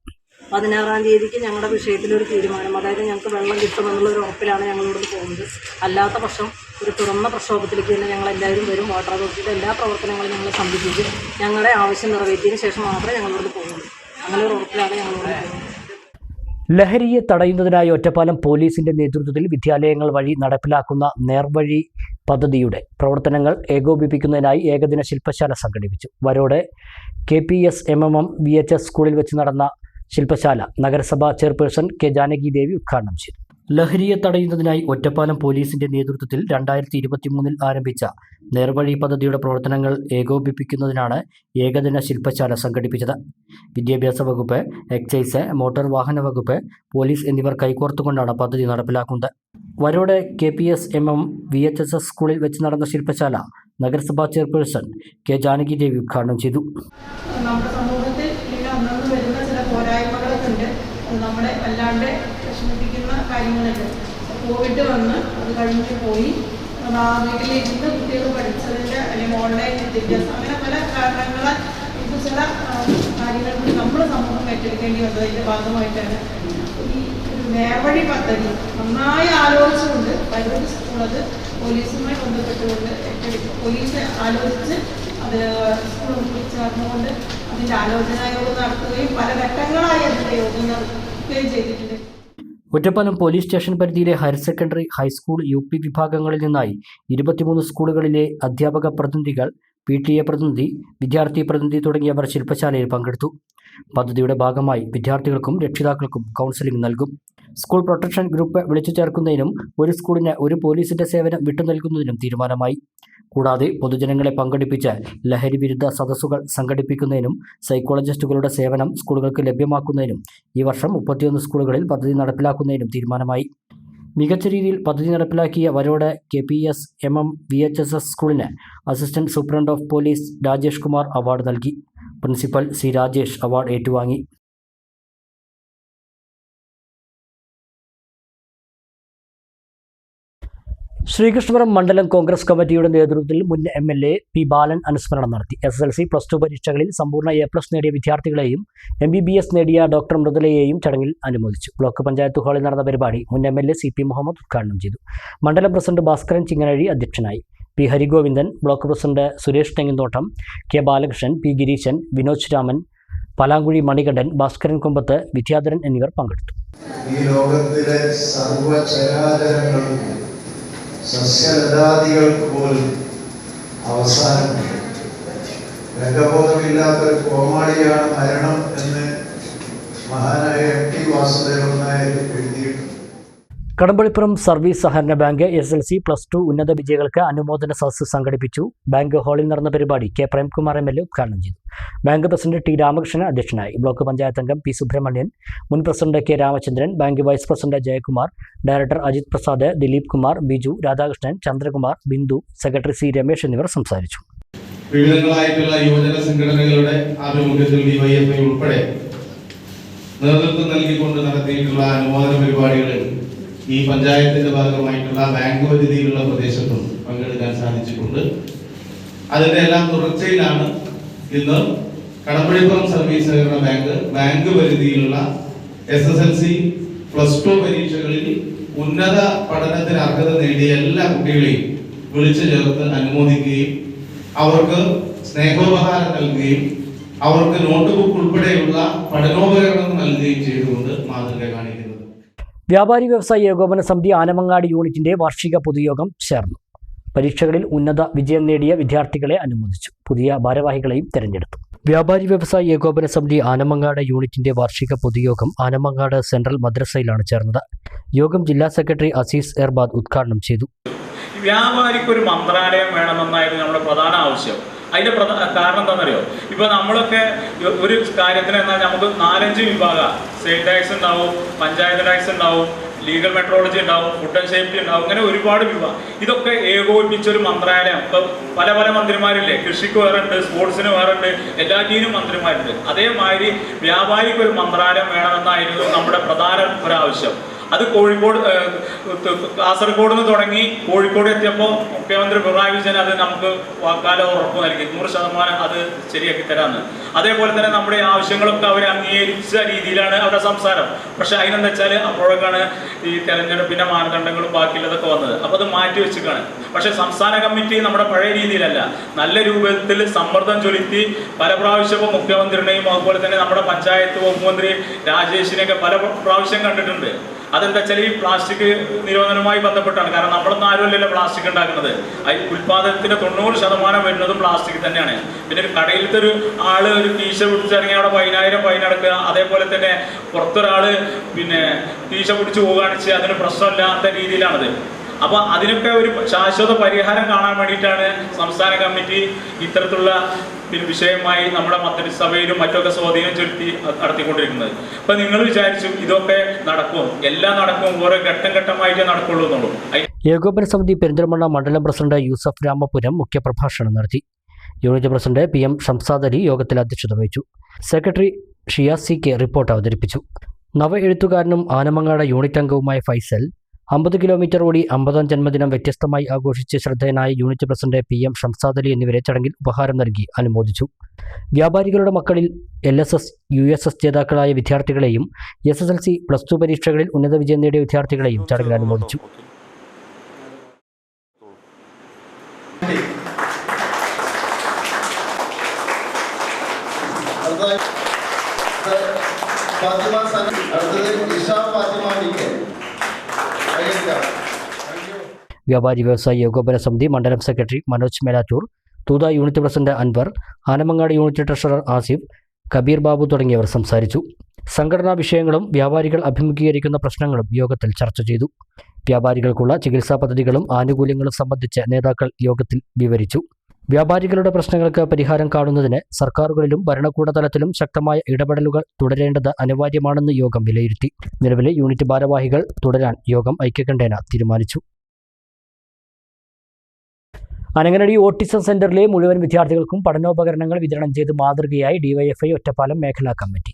[SPEAKER 10] 16-ാം തീയതിക്ക് ഞങ്ങളുടെ വിഷയത്തിലൊരു തീരുമാനം, അതായത് ഞങ്ങൾക്ക് വെള്ളം കിട്ടുമെന്നുള്ളൊരു ഉറപ്പിലാണ് ഞങ്ങളിവിടെ പോകുന്നത്. അല്ലാത്ത പക്ഷം ഒരു തുറന്ന പ്രക്ഷോഭത്തിലേക്ക് തന്നെ ഞങ്ങളെല്ലാവരും വരും. വാട്ടർ അതോറിറ്റിയുടെ എല്ലാ പ്രവർത്തനങ്ങളും ഞങ്ങൾ സംബന്ധിച്ച് ഞങ്ങളുടെ ആവശ്യം നിറവേറ്റിയതിന് ശേഷം മാത്രമേ ഞങ്ങളിവിടെ പോകുള്ളൂ. അങ്ങനെ ഒരു ഉറപ്പിലാണ് ഞങ്ങളിവിടെ പോകുന്നത്.
[SPEAKER 1] ലഹരിയെ തടയുന്നതിനായി ഒറ്റപ്പാലം പോലീസിന്റെ നേതൃത്വത്തിൽ വിദ്യാലയങ്ങൾ വഴി നടപ്പിലാക്കുന്ന നേർവഴി പദ്ധതിയുടെ പ്രവർത്തനങ്ങൾ ഏകോപിപ്പിക്കുന്നതിനായി ഏകദിന ശില്പശാല സംഘടിപ്പിച്ചു. വരോട് KPS-MMM VHS സ്കൂളിൽ വെച്ച് നടന്ന ശില്പശാല നഗരസഭാ ചെയർപേഴ്സൺ K ജാനകി ദേവി ഉദ്ഘാടനം ചെയ്തു. ലഹരിയെ തടയുന്നതിനായി ഒറ്റപ്പാലം പോലീസിന്റെ നേതൃത്വത്തിൽ 2023 ആരംഭിച്ച നേർവഴി പദ്ധതിയുടെ പ്രവർത്തനങ്ങൾ ഏകോപിപ്പിക്കുന്നതിനാണ് ഏകദിന ശില്പശാല സംഘടിപ്പിച്ചത്. വിദ്യാഭ്യാസ വകുപ്പ്, എക്സൈസ്, മോട്ടോർ വാഹന വകുപ്പ്, പോലീസ് എന്നിവർ കൈകോർത്തുകൊണ്ടാണ് പദ്ധതി നടപ്പിലാക്കുന്നത്. വരോട് KPS-MMM VHS സ്കൂളിൽ വെച്ച് നടന്ന ശില്പശാല നഗരസഭാ ചെയർപേഴ്സൺ K ജാനകി ദേവി ഉദ്ഘാടനം ചെയ്തു.
[SPEAKER 11] നമ്മുടെ സമൂഹത്തിൽ അന്നു വരുന്ന ചില പോരായ്മകളൊക്കെ ഉണ്ട്. നമ്മളെ വല്ലാണ്ട് വിഷമിപ്പിക്കുന്ന കാര്യങ്ങളുണ്ട്. കോവിഡ് വന്ന് അത് കഴിഞ്ഞ് പോയി വീട്ടിലിരുന്ന് കുട്ടികൾ പഠിച്ചതിൻ്റെ അല്ലെങ്കിൽ ഓൺലൈൻ വിദ്യാഭ്യാസം അങ്ങനെ പല കാരണങ്ങളാൽ ഇത് ചില കാര്യങ്ങൾ നമ്മൾ സമൂഹം ഏറ്റെടുക്കേണ്ടി വന്നതിൻ്റെ ഭാഗമായിട്ടാണ് ഈ ഒരു നേർവഴി പദ്ധതി നന്നായി ആലോചിച്ചുകൊണ്ട് വരൂർ സ്കൂളത് പോലീസുമായി ബന്ധപ്പെട്ടുകൊണ്ട് ഏറ്റെടുക്കും. പോലീസ് ആലോചിച്ച് അത് സ്കൂൾ ചേർന്നുകൊണ്ട് അതിൻ്റെ ആലോചനാ യോഗം നടത്തുകയും പല ഘട്ടങ്ങളായി അതിൻ്റെ യോഗം നടത്തുകയും ചെയ്തിട്ടുണ്ട്.
[SPEAKER 1] ഒറ്റപ്പാലം പോലീസ് സ്റ്റേഷൻ പരിധിയിലെ ഹയർ സെക്കൻഡറി, ഹൈസ്കൂൾ, UP വിഭാഗങ്ങളിൽ നിന്നായി 23 സ്കൂളുകളിലെ അധ്യാപക പ്രതിനിധികൾ, PTA പ്രതിനിധി, വിദ്യാർത്ഥി പ്രതിനിധി തുടങ്ങിയവർ ശില്പശാലയിൽ പങ്കെടുത്തു. പദ്ധതിയുടെ ഭാഗമായി വിദ്യാർത്ഥികൾക്കും രക്ഷിതാക്കൾക്കും കൗൺസിലിംഗ് നൽകും. സ്കൂൾ പ്രൊട്ടക്ഷൻ ഗ്രൂപ്പ് വിളിച്ചു ചേർക്കുന്നതിനും ഒരു സ്കൂളിന് ഒരു പോലീസിന്റെ സേവനം വിട്ടുനൽകുന്നതിനും തീരുമാനമായി. കൂടാതെ പൊതുജനങ്ങളെ പങ്കെടുപ്പിച്ച് ലഹരി വിരുദ്ധ സദസ്സുകൾ സംഘടിപ്പിക്കുന്നതിനും സൈക്കോളജിസ്റ്റുകളുടെ സേവനം സ്കൂളുകൾക്ക് ലഭ്യമാക്കുന്നതിനും ഈ വർഷം 31 സ്കൂളുകളിൽ പദ്ധതി നടപ്പിലാക്കുന്നതിനും തീരുമാനമായി. മികച്ച രീതിയിൽ പദ്ധതി നടപ്പിലാക്കിയ വരോട് KPS-MMM VHS സ്കൂളിന് assistant superintendent of police Rajesh Kumar award നൽകി. പ്രിൻസിപ്പൽ C രാജേഷ് അവാർഡ് ഏറ്റുവാങ്ങി. ശ്രീകൃഷ്ണപുരം മണ്ഡലം കോൺഗ്രസ് കമ്മിറ്റിയുടെ നേതൃത്വത്തിൽ മുൻ MLA P ബാലൻ അനുസ്മരണം നടത്തി. SSLC +2 പരീക്ഷകളിൽ സമ്പൂർണ്ണ A+ നേടിയ വിദ്യാർത്ഥികളെയും MBBS നേടിയ ഡോക്ടർ മൃദുലയെയും ചടങ്ങിൽ അനുമോദിച്ചു. ബ്ലോക്ക് പഞ്ചായത്ത് ഹാളിൽ നടന്ന പരിപാടി മുൻ MLA CP മുഹമ്മദ് ഉദ്ഘാടനം ചെയ്തു. മണ്ഡലം പ്രസിഡന്റ് ഭാസ്കരൻ ചിങ്ങനഴി അധ്യക്ഷനായി. P Harigovindan, block president Suresh Thenginthottam, K Balakrishnan, P Gireeshan, Vinod Raman, Palankuzhi Manikandan, Bhaskaran Kombath, Vidyadharan എന്നിവർ പങ്കെടുത്തു.
[SPEAKER 12] ഈ ലോകത്തിലെ സർവ്വചരാചരങ്ങളും സസ്യലതാദികൾക്ക് പോലും അവസാനമുണ്ട്. രംഗബോധമില്ലാത്തൊരു കോമാളിയാണ് മരണം എന്ന് മഹാനായ MT വാസുദേവൻ നായർ എഴുതിയിട്ടുണ്ട്.
[SPEAKER 1] കടമ്പളിപ്പുറം സർവീസ് സഹകരണ ബാങ്ക് SSLC +2 ഉന്നത വിജയികൾക്ക് അനുമോദന സദസ്സ് സംഘടിപ്പിച്ചു. ബാങ്ക് ഹാളിൽ നടന്ന പരിപാടി K പ്രേംകുമാർ MLA ഉദ്ഘാടനം ചെയ്തു. ബാങ്ക് പ്രസിഡന്റ് T രാമകൃഷ്ണൻ അധ്യക്ഷനായി. ബ്ലോക്ക് പഞ്ചായത്ത് അംഗം P സുബ്രഹ്മണ്യൻ, മുൻ president K Ramachandran, bank vice president Jayakumar, director Ajith Prasad, Dileep Kumar, Biju, Radhakrishnan, Chandrakumar, Bindu, secretary C Ramesh എന്നിവർ സംസാരിച്ചു.
[SPEAKER 13] വിവിധങ്ങളായിട്ടുള്ള യുവജന സംഘടനകളുടെ ആഭിമുഖ്യത്തിൽ DYFI ഉൾപ്പെടെ നേതൃത്വം നൽകിക്കൊണ്ട് നടത്തിയിട്ടുള്ള അനുമോദന പരിപാടികളിൽ ഈ പഞ്ചായത്തിന്റെ ഭാഗമായിട്ടുള്ള ബാങ്ക് പരിധിയിലുള്ള പ്രദേശത്തും പങ്കെടുക്കാൻ സാധിച്ചിട്ടുണ്ട്. അതിന്റെ എല്ലാം തുടർച്ചയിലാണ് ഇന്ന് കടമ്പളിപ്പുറം സർവീസ് സഹകരണ ബാങ്ക് പരിധിയിലുള്ള SSLC +2 പരീക്ഷകളിൽ ഉന്നത പഠനത്തിന് അർഹത നേടിയ എല്ലാ കുട്ടികളെയും വിളിച്ചു ചേർത്ത് അനുമോദിക്കുകയും അവർക്ക് സ്നേഹോപഹാരം നൽകുകയും അവർക്ക് നോട്ട് ബുക്ക് ഉൾപ്പെടെയുള്ള പഠനോപകരണം നൽകുകയും ചെയ്തുകൊണ്ട് മാതൃക കാണിക്കുന്നത്.
[SPEAKER 1] വ്യാപാരി വ്യവസായി ഏകോപന സമിതി ആനമങ്ങാട് യൂണിറ്റിന്റെ വാർഷിക പൊതുയോഗം ചേർന്നു. പരീക്ഷകളിൽ ഉന്നത വിജയം നേടിയ വിദ്യാർത്ഥികളെ അനുമോദിച്ചു. പുതിയ ഭാരവാഹികളെയും തെരഞ്ഞെടുത്തു. വ്യാപാരി വ്യവസായി ഏകോപന സമിതി ആനമങ്ങാട് യൂണിറ്റിന്റെ വാർഷിക പൊതുയോഗം ആനമങ്ങാട് സെൻട്രൽ മദ്രസയിലാണ് ചേർന്നത്. യോഗം ജില്ലാ സെക്രട്ടറി അസീസ് എർബാദ് ഉദ്ഘാടനം ചെയ്തു.
[SPEAKER 14] വ്യാപാരിക്ക് ഒരു മന്ത്രാലയം വേണമെന്നായിരുന്നു നമ്മുടെ പ്രധാന ആവശ്യം. അതിന്റെ കാരണം എന്താണെന്നറിയോ? ഇപ്പൊ നമ്മളൊക്കെ ഒരു കാര്യത്തിന് എന്നാൽ നമുക്ക് 4-5 വിഭാഗം, സെയിൽ ടാക്സ് ഉണ്ടാവും, പഞ്ചായത്ത് ടാക്സ് ഉണ്ടാവും, ലീഗൽ മെട്രോളജി ഉണ്ടാവും, ഫുഡ് ആൻഡ് സേഫ്റ്റി ഉണ്ടാവും, അങ്ങനെ ഒരുപാട് വിഭാഗം. ഇതൊക്കെ ഏകോപിപ്പിച്ചൊരു മന്ത്രാലയം. ഇപ്പം പല പല മന്ത്രിമാരില്ലേ, കൃഷിക്ക് വേറുണ്ട്, സ്പോർട്സിന് വേറുണ്ട്, എല്ലാറ്റിനും മന്ത്രിമാരുണ്ട്. അതേമാതിരി വ്യാപാരിക്ക് ഒരു മന്ത്രാലയം വേണമെന്നായിരുന്നു നമ്മുടെ പ്രധാന ഒരാവശ്യം. അത് കാസർഗോഡ് നിന്ന് തുടങ്ങി കോഴിക്കോട് എത്തിയപ്പോൾ മുഖ്യമന്ത്രി പിണറായി വിജയൻ അത് നമുക്ക് വാക്കാലം ഉറപ്പ് നൽകി 100% അത് ശരിയാക്കി തരാമെന്ന്. അതേപോലെ തന്നെ നമ്മുടെ ആവശ്യങ്ങളൊക്കെ അവർ അംഗീകരിച്ച രീതിയിലാണ് അവരുടെ സംസാരം. പക്ഷെ അതിനെന്താ വെച്ചാൽ അപ്പോഴൊക്കെയാണ് ഈ തെരഞ്ഞെടുപ്പിന്റെ മാനദണ്ഡങ്ങളും ബാക്കിയുള്ളതൊക്കെ വന്നത്. അപ്പോൾ അത് മാറ്റി വെച്ചിട്ടാണ്. പക്ഷെ സംസ്ഥാന കമ്മിറ്റി നമ്മുടെ പഴയ രീതിയിലല്ല, നല്ല രൂപത്തിൽ സമ്മർദ്ദം ചൊലുത്തി പല പ്രാവശ്യവും മുഖ്യമന്ത്രിയുടെയും അതുപോലെ തന്നെ നമ്മുടെ പഞ്ചായത്ത് വകുപ്പ് മന്ത്രി രാജേഷിനെയൊക്കെ പല പ്രാവശ്യം കണ്ടിട്ടുണ്ട്. അതെന്താ വെച്ചാൽ ഈ പ്ലാസ്റ്റിക് നിരോധനവുമായി ബന്ധപ്പെട്ടാണ്. കാരണം നമ്മളൊന്നും ആരുമല്ലല്ലോ പ്ലാസ്റ്റിക് ഉണ്ടാക്കുന്നത്. ഉൽപ്പാദനത്തിന്റെ 90% വരുന്നതും പ്ലാസ്റ്റിക് തന്നെയാണ്. പിന്നെ ഒരു കടയിലത്തെ ഒരു ആള് ഒരു കീശ പിടിച്ചിറങ്ങി അവിടെ 10,000 ഫൈൻ അടക്കുക. അതേപോലെ തന്നെ പുറത്തൊരാള് കീശ പിടിച്ച് പോകാണിച്ച് അതിന് പ്രശ്നമില്ലാത്ത രീതിയിലാണത്. അപ്പൊ അതിനൊക്കെ ഒരു ശാശ്വത പരിഹാരം കാണാൻ വേണ്ടിയിട്ടാണ് സംസ്ഥാന കമ്മിറ്റി ഇത്തരത്തിലുള്ള വിഷയമായി നമ്മുടെ മന്ത്രിസഭയിലും മറ്റൊക്കെ സ്വാധീനം ചെലുത്തി നടത്തിക്കൊണ്ടിരിക്കുന്നത്. അപ്പൊ നിങ്ങൾ വിചാരിച്ചു ഇതൊക്കെ നടക്കും, എല്ലാം നടക്കും, ഓരോ ഘട്ടം ഘട്ടമായിട്ടേ നടക്കുള്ളൂ എന്നുള്ളൂ.
[SPEAKER 1] ഏകോപന സമിതി പെരിന്തൽമണ്ണ മണ്ഡലം പ്രസിഡന്റ് യൂസഫ് രാമപുരം മുഖ്യപ്രഭാഷണം നടത്തി. Unit president PM Shamsad Ali യോഗത്തിൽ അധ്യക്ഷത വഹിച്ചു. സെക്രട്ടറി ഷിയാസ് CK റിപ്പോർട്ട് അവതരിപ്പിച്ചു. നവ എഴുത്തുകാരനും ആനമങ്ങാട് യൂണിറ്റ് അംഗവുമായ ഫൈസൽ 50 കിലോമീറ്റർ ഓടി 50ാം ജന്മദിനം വ്യത്യസ്തമായി ആഘോഷിച്ച് ശ്രദ്ധേയനായ unit president PM Shamsad Ali എന്നിവരെ ചടങ്ങിൽ ഉപഹാരം നൽകി അനുമോദിച്ചു. വ്യാപാരികളുടെ മക്കളിൽ LSS, USS ജേതാക്കളായ വിദ്യാർത്ഥികളെയും SSLC, +2 പരീക്ഷകളിൽ ഉന്നത വിജയം നേടിയ വിദ്യാർത്ഥികളെയും ചടങ്ങിൽ അനുമോദിച്ചു. വ്യാപാരി വ്യവസായി ഏകോപന സമിതി മണ്ഡലം secretary Manoj Melattur, Thootha unit president Anwar, Anamangad unit treasurer Asif, Kabir Babu തുടങ്ങിയവർ സംസാരിച്ചു. സംഘടനാ വിഷയങ്ങളും വ്യാപാരികൾ അഭിമുഖീകരിക്കുന്ന പ്രശ്നങ്ങളും യോഗത്തിൽ ചർച്ച ചെയ്തു. വ്യാപാരികൾക്കുള്ള ചികിത്സാ പദ്ധതികളും ആനുകൂല്യങ്ങളും സംബന്ധിച്ച് നേതാക്കൾ യോഗത്തിൽ വിവരിച്ചു. വ്യാപാരികളുടെ പ്രശ്നങ്ങൾക്ക് പരിഹാരം കാണുന്നതിന് സർക്കാരുകളിലും ഭരണകൂട തലത്തിലും ശക്തമായ ഇടപെടലുകൾ തുടരേണ്ടത് അനിവാര്യമാണെന്ന് യോഗം വിലയിരുത്തി. നിലവിലെ യൂണിറ്റ് ഭാരവാഹികൾ തുടരാൻ യോഗം ഐക്യകണ്ഠേന തീരുമാനിച്ചു. അനങ്ങനടി ഓട്ടിസം സെന്ററിലെ മുഴുവൻ വിദ്യാർത്ഥികൾക്കും പഠനോപകരണങ്ങൾ വിതരണം ചെയ്ത് മാതൃകയായി DYFI ഒറ്റപ്പാലം മേഖലാ കമ്മിറ്റി.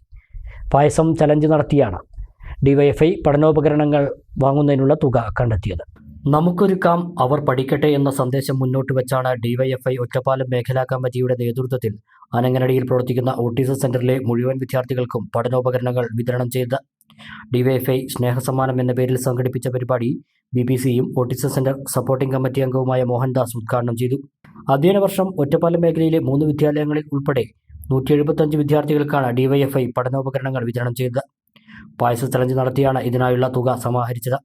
[SPEAKER 1] പായസം ചലഞ്ച് നടത്തിയാണ് DYFI പഠനോപകരണങ്ങൾ വാങ്ങുന്നതിനുള്ള തുക കണ്ടെത്തിയത്. നമുക്കൊരുക്കാം, അവർ പഠിക്കട്ടെ എന്ന സന്ദേശം മുന്നോട്ട് വെച്ചാണ് DYFI ഒറ്റപ്പാലം മേഖലാ കമ്മിറ്റിയുടെ നേതൃത്വത്തിൽ അനങ്ങനടിയിൽ പ്രവർത്തിക്കുന്ന ഓട്ടിസം സെന്ററിലെ മുഴുവൻ വിദ്യാർത്ഥികൾക്കും പഠനോപകരണങ്ങൾ വിതരണം ചെയ്തത്. DYFI സ്നേഹസമ്മാനം എന്ന പേരിൽ സംഘടിപ്പിച്ച പരിപാടി BPCയും ഓട്ടിസം സെന്റർ സപ്പോർട്ടിംഗ് കമ്മിറ്റി അംഗവുമായ മോഹൻദാസ് ഉദ്ഘാടനം ചെയ്തു. അധ്യയന വർഷം ഒറ്റപ്പാലം മേഖലയിലെ 3 വിദ്യാലയങ്ങളിൽ ഉൾപ്പെടെ 175 വിദ്യാർത്ഥികൾക്കാണ് DYFI പഠനോപകരണങ്ങൾ വിതരണം ചെയ്തത്. പായസ ചലഞ്ച് നടത്തിയാണ് ഇതിനായുള്ള തുക സമാഹരിച്ചത്.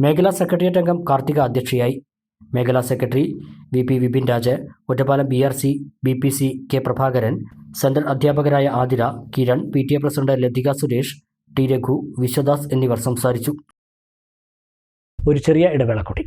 [SPEAKER 1] മേഖലാ സെക്രട്ടേറിയറ്റ് അംഗം കാർത്തിക അധ്യക്ഷയായി. മേഖലാ secretary VP Vipin Raj, Ottapalam BRC BPC K Prabhakaran, centre അധ്യാപകരായ Athira, Kiran, PTA president Lathika Suresh, T Raghu, Viswadas എന്നിവർ സംസാരിച്ചു. ഒരു ചെറിയ ഇടവേള കൂടി.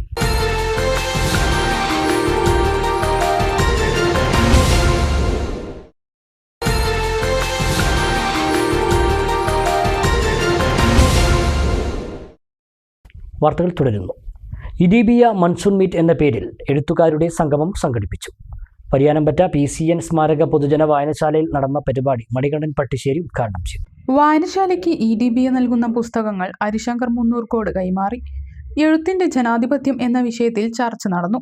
[SPEAKER 1] വാർത്തകൾ തുടരുന്നു. ഇദീബിയ മൺസൂൺ മീറ്റ് എന്ന പേരിൽ എഴുത്തുകാരുടെ സംഗമം സംഘടിപ്പിച്ചു. പരിയാനംപറ്റ PCN സ്മാരക പൊതുജന വായനശാലയിൽ നടന്ന പരിപാടി മണികണ്ഠൻ പട്ടിശ്ശേരി ഉദ്ഘാടനം ചെയ്തു.
[SPEAKER 5] വായനശാലയ്ക്ക് ഇദീബിയ നൽകുന്ന പുസ്തകങ്ങൾ അരിശങ്കർ മുന്നൂർക്കോട് കൈമാറി. എഴുത്തിന്റെ ജനാധിപത്യം എന്ന വിഷയത്തിൽ ചർച്ച നടന്നു.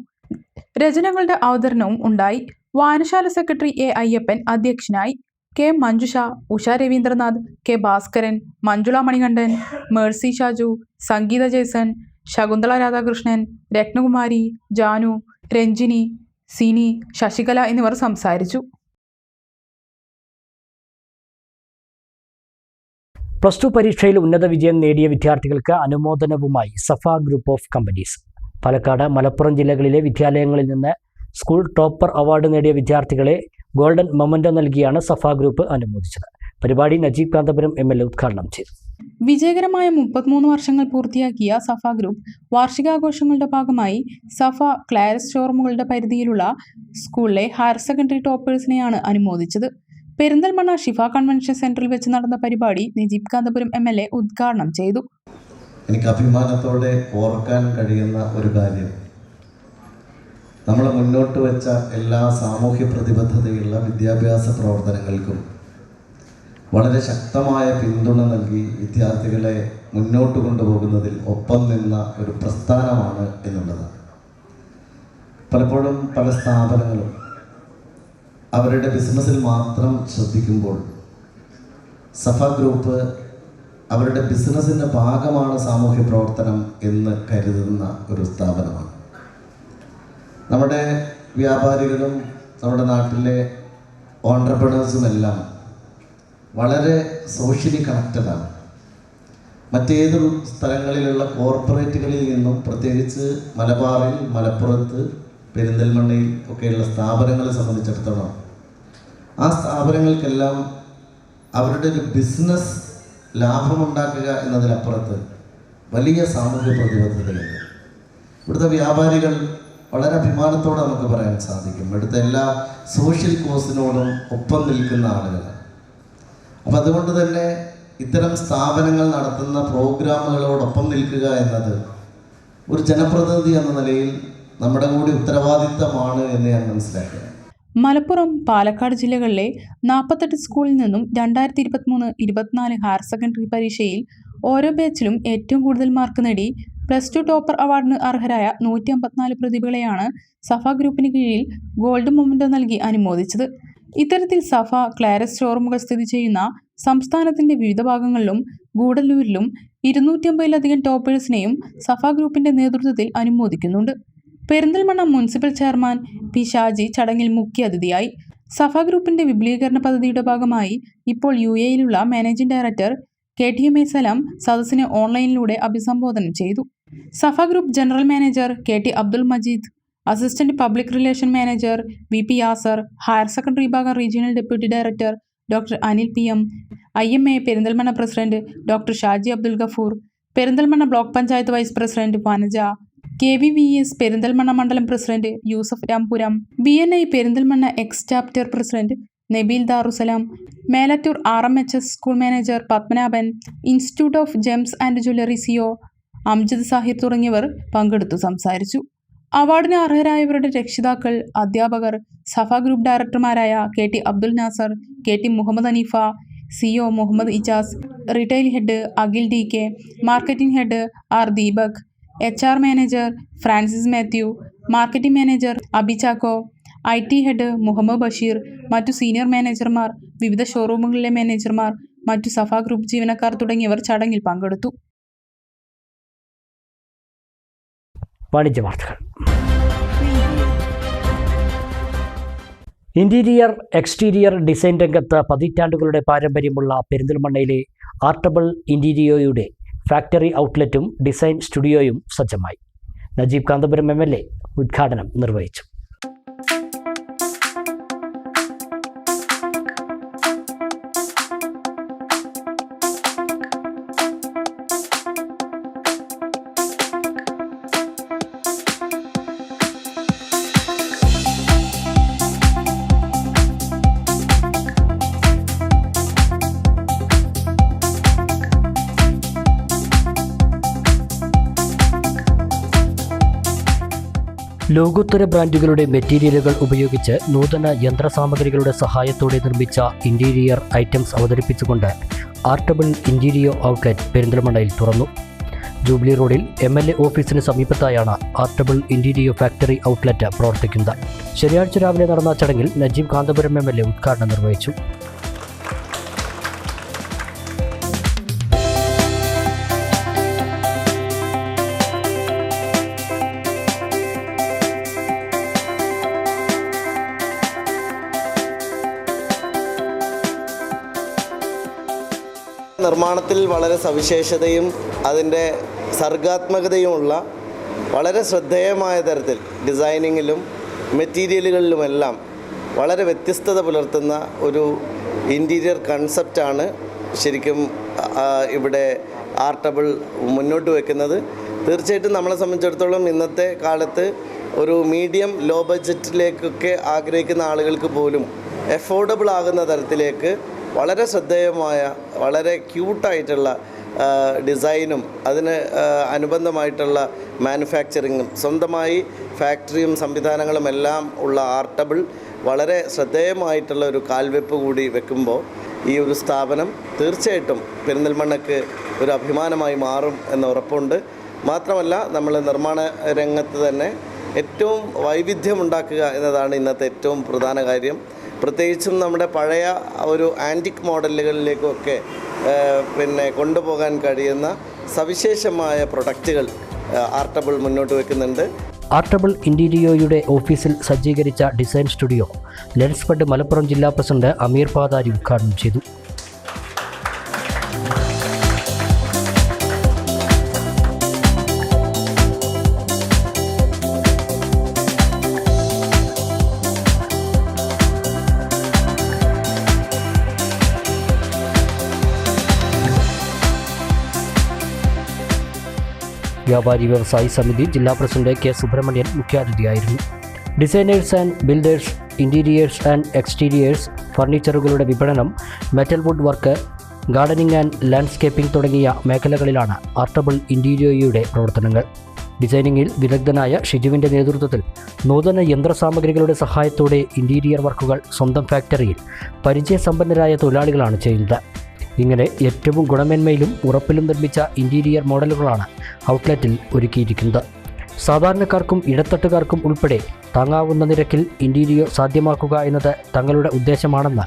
[SPEAKER 5] രചനകളുടെ അവതരണവും ഉണ്ടായി. വായനശാല സെക്രട്ടറി A അയ്യപ്പൻ അധ്യക്ഷനായി. K Manjusha, Usha Ravindranath, K Bhaskaran, Manjula Manikandan, Mercy Shaju, Sangeetha Jason, Shakunthala Radhakrishnan, Rathnakumari, Janu, Ranjini, Sini, Shashikala എന്നിവർ സംസാരിച്ചു.
[SPEAKER 1] പ്ലസ് ടു പരീക്ഷയിൽ ഉന്നത വിജയം നേടിയ വിദ്യാർത്ഥികൾക്ക് അനുമോദനവുമായി Safa group of companies. Palakkad, Malappuram ജില്ലകളിലെ വിദ്യാലയങ്ങളിൽ നിന്ന് സ്കൂൾ ടോപ്പർ അവാർഡ് നേടിയ വിദ്യാർത്ഥികളെ ഗോൾഡൻ മൊമന്റോ നൽകിയാണ് സഫ ഗ്രൂപ്പ് അനുമോദിച്ചത്. പരിപാടി നജീബ് കാന്തപുരം MLA ഉദ്ഘാടനം ചെയ്തു.
[SPEAKER 5] വിജയകരമായ 33 വർഷങ്ങൾ പൂർത്തിയാക്കിയ സഫ ഗ്രൂപ്പ് വാർഷികാഘോഷങ്ങളുടെ ഭാഗമായി സഫ ക്ലാരസ് ഷോറൂമുകളുടെ പരിധിയിലുള്ള സ്കൂളിലെ ഹയർ സെക്കൻഡറി ടോപ്പേഴ്സിനെയാണ് അനുമോദിച്ചത്. പെരിന്തൽമണ്ണ ഷിഫ കൺവെൻഷൻ സെന്ററിൽ വെച്ച് നടന്ന പരിപാടി നജീബ് കാന്തപുരം MLA ഉദ്ഘാടനം ചെയ്തു.
[SPEAKER 15] എനിക്ക് അഭിമാനത്തോടെ ഓർക്കാൻ കഴിയുന്ന ഒരു കാര്യം, നമ്മൾ മുന്നോട്ട് വെച്ച എല്ലാ സാമൂഹ്യ പ്രതിബദ്ധതയുള്ള വിദ്യാഭ്യാസ പ്രവർത്തനങ്ങൾക്കും വളരെ ശക്തമായ പിന്തുണ നൽകി വിദ്യാർത്ഥികളെ മുന്നോട്ട് കൊണ്ടുപോകുന്നതിൽ ഒപ്പം നിന്ന ഒരു പ്രസ്ഥാനമാണ് എന്നുള്ളതാണ്. പലപ്പോഴും പല സ്ഥാപനങ്ങളും അവരുടെ ബിസിനസ്സിൽ മാത്രം ശ്രദ്ധിക്കുമ്പോൾ സഫ ഗ്രൂപ്പ് അവരുടെ ബിസിനസ്സിൻ്റെ ഭാഗമാണ് സാമൂഹ്യ പ്രവർത്തനം എന്ന് കരുതുന്ന ഒരു സ്ഥാപനമാണ്. നമ്മുടെ വ്യാപാരികളും നമ്മുടെ നാട്ടിലെ ഓൺട്രപ്രണേഴ്സുമെല്ലാം വളരെ സോഷ്യലി കണക്റ്റഡാണ്. മറ്റേത് സ്ഥലങ്ങളിലുള്ള കോർപ്പറേറ്റുകളിൽ നിന്നും, പ്രത്യേകിച്ച് മലബാറിൽ, മലപ്പുറത്ത്, പെരിന്തൽമണ്ണയിൽ ഒക്കെയുള്ള സ്ഥാപനങ്ങളെ സംബന്ധിച്ചിടത്തോളം ആ സ്ഥാപനങ്ങൾക്കെല്ലാം അവരുടെ ഒരു ബിസിനസ് ലാഭമുണ്ടാക്കുക എന്നതിനപ്പുറത്ത് വലിയ സാമൂഹ്യ പ്രതിബദ്ധതയുണ്ട്. ഇവിടുത്തെ വ്യാപാരികൾ വളരെ അഭിമാനത്തോടെ നമുക്ക് പറയാൻ സാധിക്കും, ഇവിടുത്തെ എല്ലാ സോഷ്യൽ കോസിനോടും ഒപ്പം നിൽക്കുന്ന ആളുകളാണ്. അപ്പം അതുകൊണ്ട് തന്നെ ഇത്തരം സ്ഥാപനങ്ങൾ നടത്തുന്ന പ്രോഗ്രാമുകളോടൊപ്പം നിൽക്കുക എന്നത് ഒരു ജനപ്രതിനിധി എന്ന നിലയിൽ നമ്മുടെ കൂടി ഉത്തരവാദിത്തമാണ് എന്ന് ഞാൻ മനസ്സിലാക്കുക.
[SPEAKER 5] മലപ്പുറം, പാലക്കാട് ജില്ലകളിലെ 48 സ്കൂളിൽ നിന്നും 2023-24 ഹയർ സെക്കൻഡറി പരീക്ഷയിൽ ഓരോ ബാച്ചിലും ഏറ്റവും കൂടുതൽ മാർക്ക് നേടി പ്ലസ് 2 ടോപ്പർ അവാർഡിന് അർഹരായ 154 പ്രതിഭകളെയാണ് സഫ ഗ്രൂപ്പിന് കീഴിൽ ഗോൾഡ് മൊമന്റോ നൽകി അനുമോദിച്ചത്. ഇത്തരത്തിൽ സഫ ക്ലാരസ് ഷോറൂമുകൾ സ്ഥിതി ചെയ്യുന്ന സംസ്ഥാനത്തിന്റെ വിവിധ ഭാഗങ്ങളിലും ഗൂഡല്ലൂരിലും 250-ലധികം ടോപ്പേഴ്സിനെയും സഫ ഗ്രൂപ്പിന്റെ നേതൃത്വത്തിൽ അനുമോദിക്കുന്നുണ്ട്. Perinthalmanna municipal chairman P Shaji ചടങ്ങിൽ മുഖ്യാതിഥിയായി. സഫ ഗ്രൂപ്പിന്റെ വിപുലീകരണ പദ്ധതിയുടെ ഭാഗമായി ഇപ്പോൾ UAE-യിലുള്ള മാനേജിംഗ് ഡയറക്ടർ KTMA സലാം സദസ്സിനെ ഓൺലൈനിലൂടെ അഭിസംബോധന ചെയ്തു. Safa group general manager KT Abdul Majeed, assistant public relation manager VP Yasar, higher secondary വിഭാഗം regional deputy director doctor Anil PM, IMA Perinthalmanna president doctor Shaji Abdul Gafoor, Perinthalmanna block panchayat vice president Vanaja, KVVS Perinthalmanna മണ്ഡലം president Yusuf Rampuram, BNI Perinthalmanna X chapter president Nabeel Darussalam, Melattur RMHS school manager Padmanabhan, institute of gems and jewellery CEO Amjad Sahir തുടങ്ങിയവർ പങ്കെടുത്തു സംസാരിച്ചു. അവാർഡിന് അർഹരായവരുടെ രക്ഷിതാക്കൾ, അധ്യാപകർ, Safa group ഡയറക്ടർമാരായ KT Abdul Nasar, KT Muhammad Aneefa, CEO Muhammad Ijas, retail head Akhil DK, marketing head R Deepak, HR manager Francis Mathew, marketing manager Abi Chacko, IT head Muhammad Basheer, മറ്റു senior മാനേജർമാർ, വിവിധ ഷോറൂമുകളിലെ മാനേജർമാർ, മറ്റു സഫ ഗ്രൂപ്പ് ജീവനക്കാർ തുടങ്ങിയവർ ചടങ്ങിൽ പങ്കെടുത്തു.
[SPEAKER 1] വാണിജ്യ വാർത്തകൾ. ഇന്റീരിയർ എക്സ്റ്റീരിയർ ഡിസൈൻ രംഗത്ത് പതിറ്റാണ്ടുകളുടെ പാരമ്പര്യമുള്ള പെരിന്തൽമണ്ണയിലെ ആർട്ടബിൾ ഇന്റീരിയോയുടെ ഫാക്ടറി ഔട്ട്ലെറ്റും ഡിസൈൻ സ്റ്റുഡിയോയും സജ്ജമായി. നജീബ് കാന്തപുരം MLA ഉദ്ഘാടനം നിർവഹിച്ചു. ലോകോത്തര ബ്രാൻഡുകളുടെ മെറ്റീരിയലുകൾ ഉപയോഗിച്ച് നൂതന യന്ത്രസാമഗ്രികളുടെ സഹായത്തോടെ നിർമ്മിച്ച ഇന്റീരിയർ ഐറ്റംസ് അവതരിപ്പിച്ചുകൊണ്ട് ആർട്ടബിൾ ഇന്റീരിയോ ഔട്ട്ലെറ്റ് പെരിന്തൽമണ്ണയിൽ തുറന്നു. ജൂബിലി റോഡിൽ MLA ഓഫീസിന് സമീപത്തായാണ് ആർട്ടബിൾ ഇന്റീരിയോ ഫാക്ടറി ഔട്ട്ലെറ്റ് പ്രവർത്തിക്കുന്നത്. ശനിയാഴ്ച രാവിലെ നടന്ന ചടങ്ങിൽ നജീബ് കാന്തപുരം MLA ഉദ്ഘാടനം നിർവഹിച്ചു.
[SPEAKER 15] നിർമ്മാണത്തിൽ വളരെ സവിശേഷതയും അതിൻ്റെ സർഗാത്മകതയുമുള്ള വളരെ ശ്രദ്ധേയമായ തരത്തിൽ ഡിസൈനിങ്ങിലും മെറ്റീരിയലുകളിലുമെല്ലാം വളരെ വ്യത്യസ്തത പുലർത്തുന്ന ഒരു ഇൻറ്റീരിയർ കൺസെപ്റ്റാണ് ശരിക്കും ഇവിടെ ആർട്ടബിൾ മുന്നോട്ട് വയ്ക്കുന്നത്. തീർച്ചയായിട്ടും നമ്മളെ സംബന്ധിച്ചിടത്തോളം ഇന്നത്തെ കാലത്ത് ഒരു മീഡിയം ലോ ബഡ്ജറ്റിലേക്കൊക്കെ ആഗ്രഹിക്കുന്ന ആളുകൾക്ക് പോലും എഫോർഡബിൾ ആകുന്ന തരത്തിലേക്ക് വളരെ ശ്രദ്ധേയമായ വളരെ ക്യൂട്ടായിട്ടുള്ള ഡിസൈനും അതിന് അനുബന്ധമായിട്ടുള്ള മാനുഫാക്ചറിങ്ങും സ്വന്തമായി ഫാക്ടറിയും സംവിധാനങ്ങളും എല്ലാം ഉള്ള ആർട്ടബിൾ വളരെ ശ്രദ്ധേയമായിട്ടുള്ള ഒരു കാൽവെപ്പ് കൂടി വെക്കുമ്പോൾ ഈ ഒരു സ്ഥാപനം തീർച്ചയായിട്ടും പെരിന്തൽമണ്ണയ്ക്ക് ഒരു അഭിമാനമായി മാറും എന്ന ഉറപ്പുണ്ട്. മാത്രമല്ല നമ്മൾ നിർമ്മാണ രംഗത്ത് തന്നെ ഏറ്റവും വൈവിധ്യമുണ്ടാക്കുക എന്നതാണ് ഇന്നത്തെ ഏറ്റവും പ്രധാന കാര്യം. പ്രത്യേകിച്ചും നമ്മുടെ പഴയ ഒരു ആൻറ്റിക് മോഡലുകളിലേക്കൊക്കെ കൊണ്ടുപോകാൻ കഴിയുന്ന സവിശേഷമായ പ്രൊഡക്റ്റുകൾ ആർട്ടബിൾ മുന്നോട്ട് വയ്ക്കുന്നുണ്ട്.
[SPEAKER 1] ആർട്ടബിൾ ഇൻറ്റീരിയോയുടെ ഓഫീസിൽ സജ്ജീകരിച്ച design studio lens fund Malappuram ജില്ലാ പ്രസിഡന്റ് അമീർ പാതാരി ഉദ്ഘാടനം ചെയ്തു. വ്യാപാരി വ്യവസായി സമിതി ജില്ലാ പ്രസിഡന്റ് കെ സുബ്രഹ്മണ്യൻ മുഖ്യാതിഥിയായിരുന്നു. Designers and builders, interiors and exteriors, ഫർണിച്ചറുകളുടെ വിപണനം, metal wood work, gardening and landscaping തുടങ്ങിയ മേഖലകളിലാണ് ആർട്ടബിൾ ഇൻറ്റീരിയോയുടെ പ്രവർത്തനങ്ങൾ. ഡിസൈനിങ്ങിൽ വിദഗ്ധനായ ഷിജുവിൻ്റെ നേതൃത്വത്തിൽ നൂതന യന്ത്രസാമഗ്രികളുടെ സഹായത്തോടെ ഇൻറ്റീരിയർ വർക്കുകൾ സ്വന്തം ഫാക്ടറിയിൽ പരിചയസമ്പന്നരായ തൊഴിലാളികളാണ് ചെയ്യുന്നത്. ഇങ്ങനെ ഏറ്റവും ഗുണമേന്മയിലും ഉറപ്പിലും നിർമ്മിച്ച ഇൻറ്റീരിയർ മോഡലുകളാണ് ഔട്ട്ലെറ്റിൽ ഒരുക്കിയിരിക്കുന്നത്. സാധാരണക്കാർക്കും ഇടത്തട്ടുകാർക്കും ഉൾപ്പെടെ താങ്ങാവുന്ന നിരക്കിൽ ഇൻറ്റീരിയർ സാധ്യമാക്കുക എന്നത് തങ്ങളുടെ ഉദ്ദേശമാണെന്ന്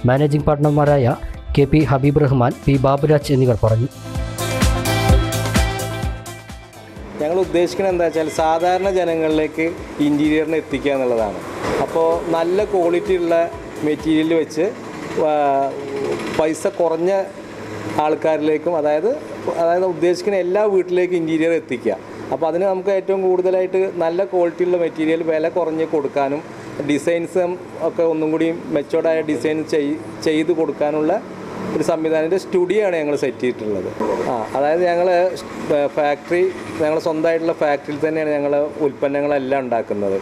[SPEAKER 1] മാനേജിംഗ് പാർട്ട്ണർമാരായ KP ഹബീബ് റഹ്മാൻ, P ബാബുരാജ് എന്നിവർ പറഞ്ഞു.
[SPEAKER 16] ഞങ്ങൾ ഉദ്ദേശിക്കുന്നത് എന്താ വെച്ചാൽ സാധാരണ ജനങ്ങളിലേക്ക് ഇൻറ്റീരിയറിനെ എത്തിക്കുക എന്നുള്ളതാണ്. അപ്പോൾ നല്ല ക്വാളിറ്റി ഉള്ള മെറ്റീരിയൽ വെച്ച് പൈസ കുറഞ്ഞ ആൾക്കാരിലേക്കും അതായത് ഉദ്ദേശിക്കുന്ന എല്ലാ വീട്ടിലേക്കും ഇൻറ്റീരിയർ എത്തിക്കുക. അപ്പോൾ അതിന് നമുക്ക് ഏറ്റവും കൂടുതലായിട്ട് നല്ല ക്വാളിറ്റിയുള്ള മെറ്റീരിയൽ വില കുറഞ്ഞ് കൊടുക്കാനും ഡിസൈൻസും ഒക്കെ ഒന്നും കൂടി മെച്ചോർഡായ ഡിസൈൻ ചെയ്ത് കൊടുക്കാനുള്ള ഒരു സംവിധാനത്തിൻ്റെ സ്റ്റുഡിയോ ആണ് ഞങ്ങൾ സെറ്റ് ചെയ്തിട്ടുള്ളത്. അതായത് ഞങ്ങൾ ഞങ്ങൾ സ്വന്തമായിട്ടുള്ള ഫാക്ടറിയിൽ തന്നെയാണ് ഞങ്ങൾ ഉൽപ്പന്നങ്ങളെല്ലാം ഉണ്ടാക്കുന്നത്.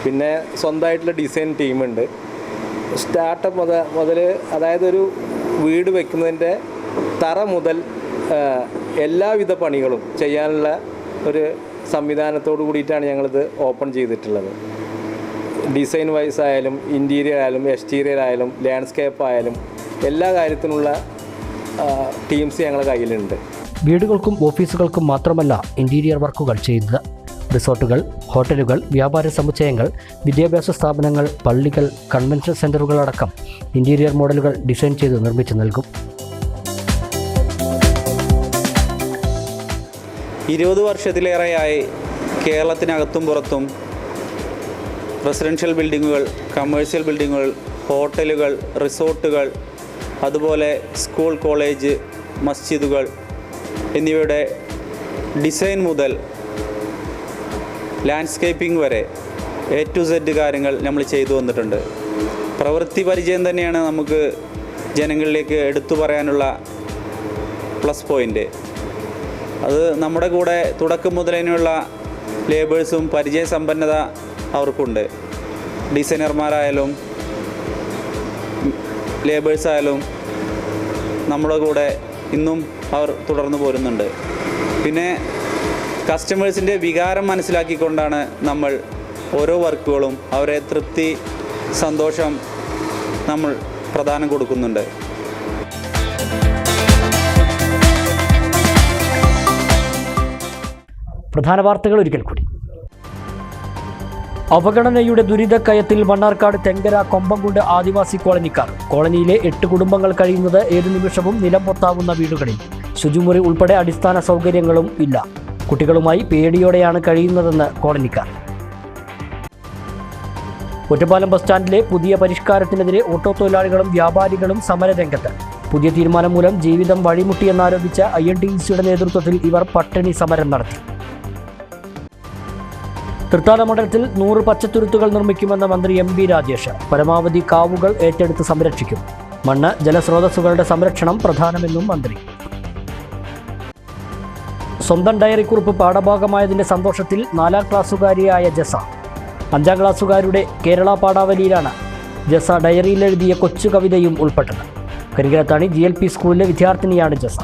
[SPEAKER 16] പിന്നെ സ്വന്തമായിട്ടുള്ള ഡിസൈൻ ടീമുണ്ട്. സ്റ്റാർട്ടപ്പ് മുതൽ അതായത് ഒരു വീട് വെക്കുന്നതിൻ്റെ തറ മുതൽ എല്ലാവിധ പണികളും ചെയ്യാനുള്ള ഒരു സംവിധാനത്തോടു കൂടിയിട്ടാണ് ഞങ്ങളിത് ഓപ്പൺ ചെയ്തിട്ടുള്ളത്. ഡിസൈൻ വൈസ് ആയാലും ഇൻറ്റീരിയർ ആയാലും എക്സ്റ്റീരിയർ ആയാലും ലാൻഡ്സ്കേപ്പ് ആയാലും എല്ലാ കാര്യത്തിനുള്ള ടീംസ് ഞങ്ങളുടെ കയ്യിലുണ്ട്.
[SPEAKER 1] വീടുകൾക്കും ഓഫീസുകൾക്കും മാത്രമല്ല ഇൻറ്റീരിയർ വർക്കുകൾ ചെയ്യുന്നത്. റിസോർട്ടുകൾ, ഹോട്ടലുകൾ, വ്യാപാര സമുച്ചയങ്ങൾ, വിദ്യാഭ്യാസ സ്ഥാപനങ്ങൾ, പള്ളികൾ, കൺവെൻഷൻ സെൻ്ററുകളടക്കം ഇൻറ്റീരിയർ മോഡലുകൾ ഡിസൈൻ ചെയ്ത് നിർമ്മിച്ചു നൽകും.
[SPEAKER 17] 20 വർഷത്തിലേറെയായി കേരളത്തിനകത്തും പുറത്തും റെസിഡൻഷ്യൽ ബിൽഡിങ്ങുകൾ, കമേഴ്ഷ്യൽ ബിൽഡിങ്ങുകൾ, ഹോട്ടലുകൾ, റിസോർട്ടുകൾ, അതുപോലെ സ്കൂൾ, കോളേജ്, മസ്ജിദുകൾ എന്നിവയുടെ ഡിസൈൻ മുതൽ ലാൻഡ്സ്കേപ്പിംഗ് വരെ A to Z കാര്യങ്ങൾ നമ്മൾ ചെയ്തു വന്നിട്ടുണ്ട്. പ്രവൃത്തി പരിചയം തന്നെയാണ് നമുക്ക് ജനങ്ങളിലേക്ക് എടുത്തു പറയാനുള്ള പ്ലസ് പോയിൻ്റ്. അത് നമ്മുടെ കൂടെ തുടക്കം മുതലേനുള്ള ലേബേഴ്സും പരിചയസമ്പന്നത അവർക്കുണ്ട്. ഡിസൈനർമാരായാലും ലേബേഴ്സായാലും നമ്മുടെ കൂടെ ഇന്നും അവർ തുടർന്നു പോരുന്നുണ്ട്. പിന്നെ കസ്റ്റമേഴ്സിൻ്റെ വികാരം മനസ്സിലാക്കിക്കൊണ്ടാണ് നമ്മൾ ഓരോ വർക്കുകളും അവരെ തൃപ്തി, സന്തോഷം നമ്മൾ പ്രദാനം കൊടുക്കുന്നുണ്ട്.
[SPEAKER 1] പ്രധാന വാർത്തകൾ ഒരിക്കൽ കൂടി. അവഗണനയുടെ ദുരിതക്കയത്തിൽ മണ്ണാർക്കാട് തെങ്കര കൊമ്പംകുണ്ട് ആദിവാസി കോളനിക്കാർ. കോളനിയിലെ 8 കുടുംബങ്ങൾ കഴിയുന്നത് ഏതു നിമിഷവും നിലം പൊത്താവുന്ന വീടുകളിൽ. ശുചിമുറി ഉൾപ്പെടെ അടിസ്ഥാന സൗകര്യങ്ങളും ഇല്ല. കുട്ടികളുമായി പേടിയോടെയാണ് കഴിയുന്നതെന്ന് കോളനിക്കാർ. ഒറ്റപ്പാലം ബസ് സ്റ്റാൻഡിലെ പുതിയ പരിഷ്കാരത്തിനെതിരെ ഓട്ടോ തൊഴിലാളികളും വ്യാപാരികളും സമരരംഗത്ത്. പുതിയ തീരുമാനം മൂലം ജീവിതം വഴിമുട്ടിയെന്നാരോപിച്ച INTUC നേതൃത്വത്തിൽ ഇവർ പട്ടിണി സമരം നടത്തി. തൃത്താല മണ്ഡലത്തിൽ 100 പച്ചത്തുരുത്തുകൾ നിർമ്മിക്കുമെന്ന മന്ത്രി MP രാജേഷ്. പരമാവധി കാവുകൾ ഏറ്റെടുത്ത് സംരക്ഷിക്കും. മണ്ണ് ജലസ്രോതസ്സുകളുടെ സംരക്ഷണം പ്രധാനമെന്നും മന്ത്രി. സ്വന്തം ഡയറിക്കുറിപ്പ് പാഠഭാഗമായതിന്റെ സന്തോഷത്തിൽ 4ാം ക്ലാസ്സുകാരിയായ ജസ. 5ാം ക്ലാസ്സുകാരുടെ കേരള പാഠാവലിയിലാണ് ജസ ഡയറിയിലെഴുതിയ കൊച്ചു കവിതയും ഉൾപ്പെട്ടത്. കരികലത്താണി GLP സ്കൂളിലെ വിദ്യാർത്ഥിനിയാണ് ജസ.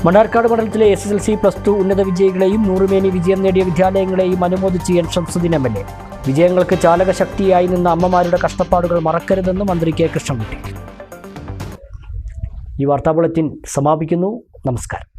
[SPEAKER 1] മണ്ണാർക്കാട് മണ്ഡലത്തിലെ SSLC+2 ഉന്നത വിജയികളെയും 100 മേനി വിജയം നേടിയ വിദ്യാലയങ്ങളെയും അനുമോദിച്ച് N ഷംസുദ്ദീൻ MLA. വിജയങ്ങൾക്ക് ചാലകശക്തിയായി നിന്ന അമ്മമാരുടെ കഷ്ടപ്പാടുകൾ മറക്കരുതെന്ന് മന്ത്രി K. കൃഷ്ണൻകുട്ടി. ഈ വാർത്താ ബുള്ളറ്റിൻ സമാപിക്കുന്നു. നമസ്കാരം.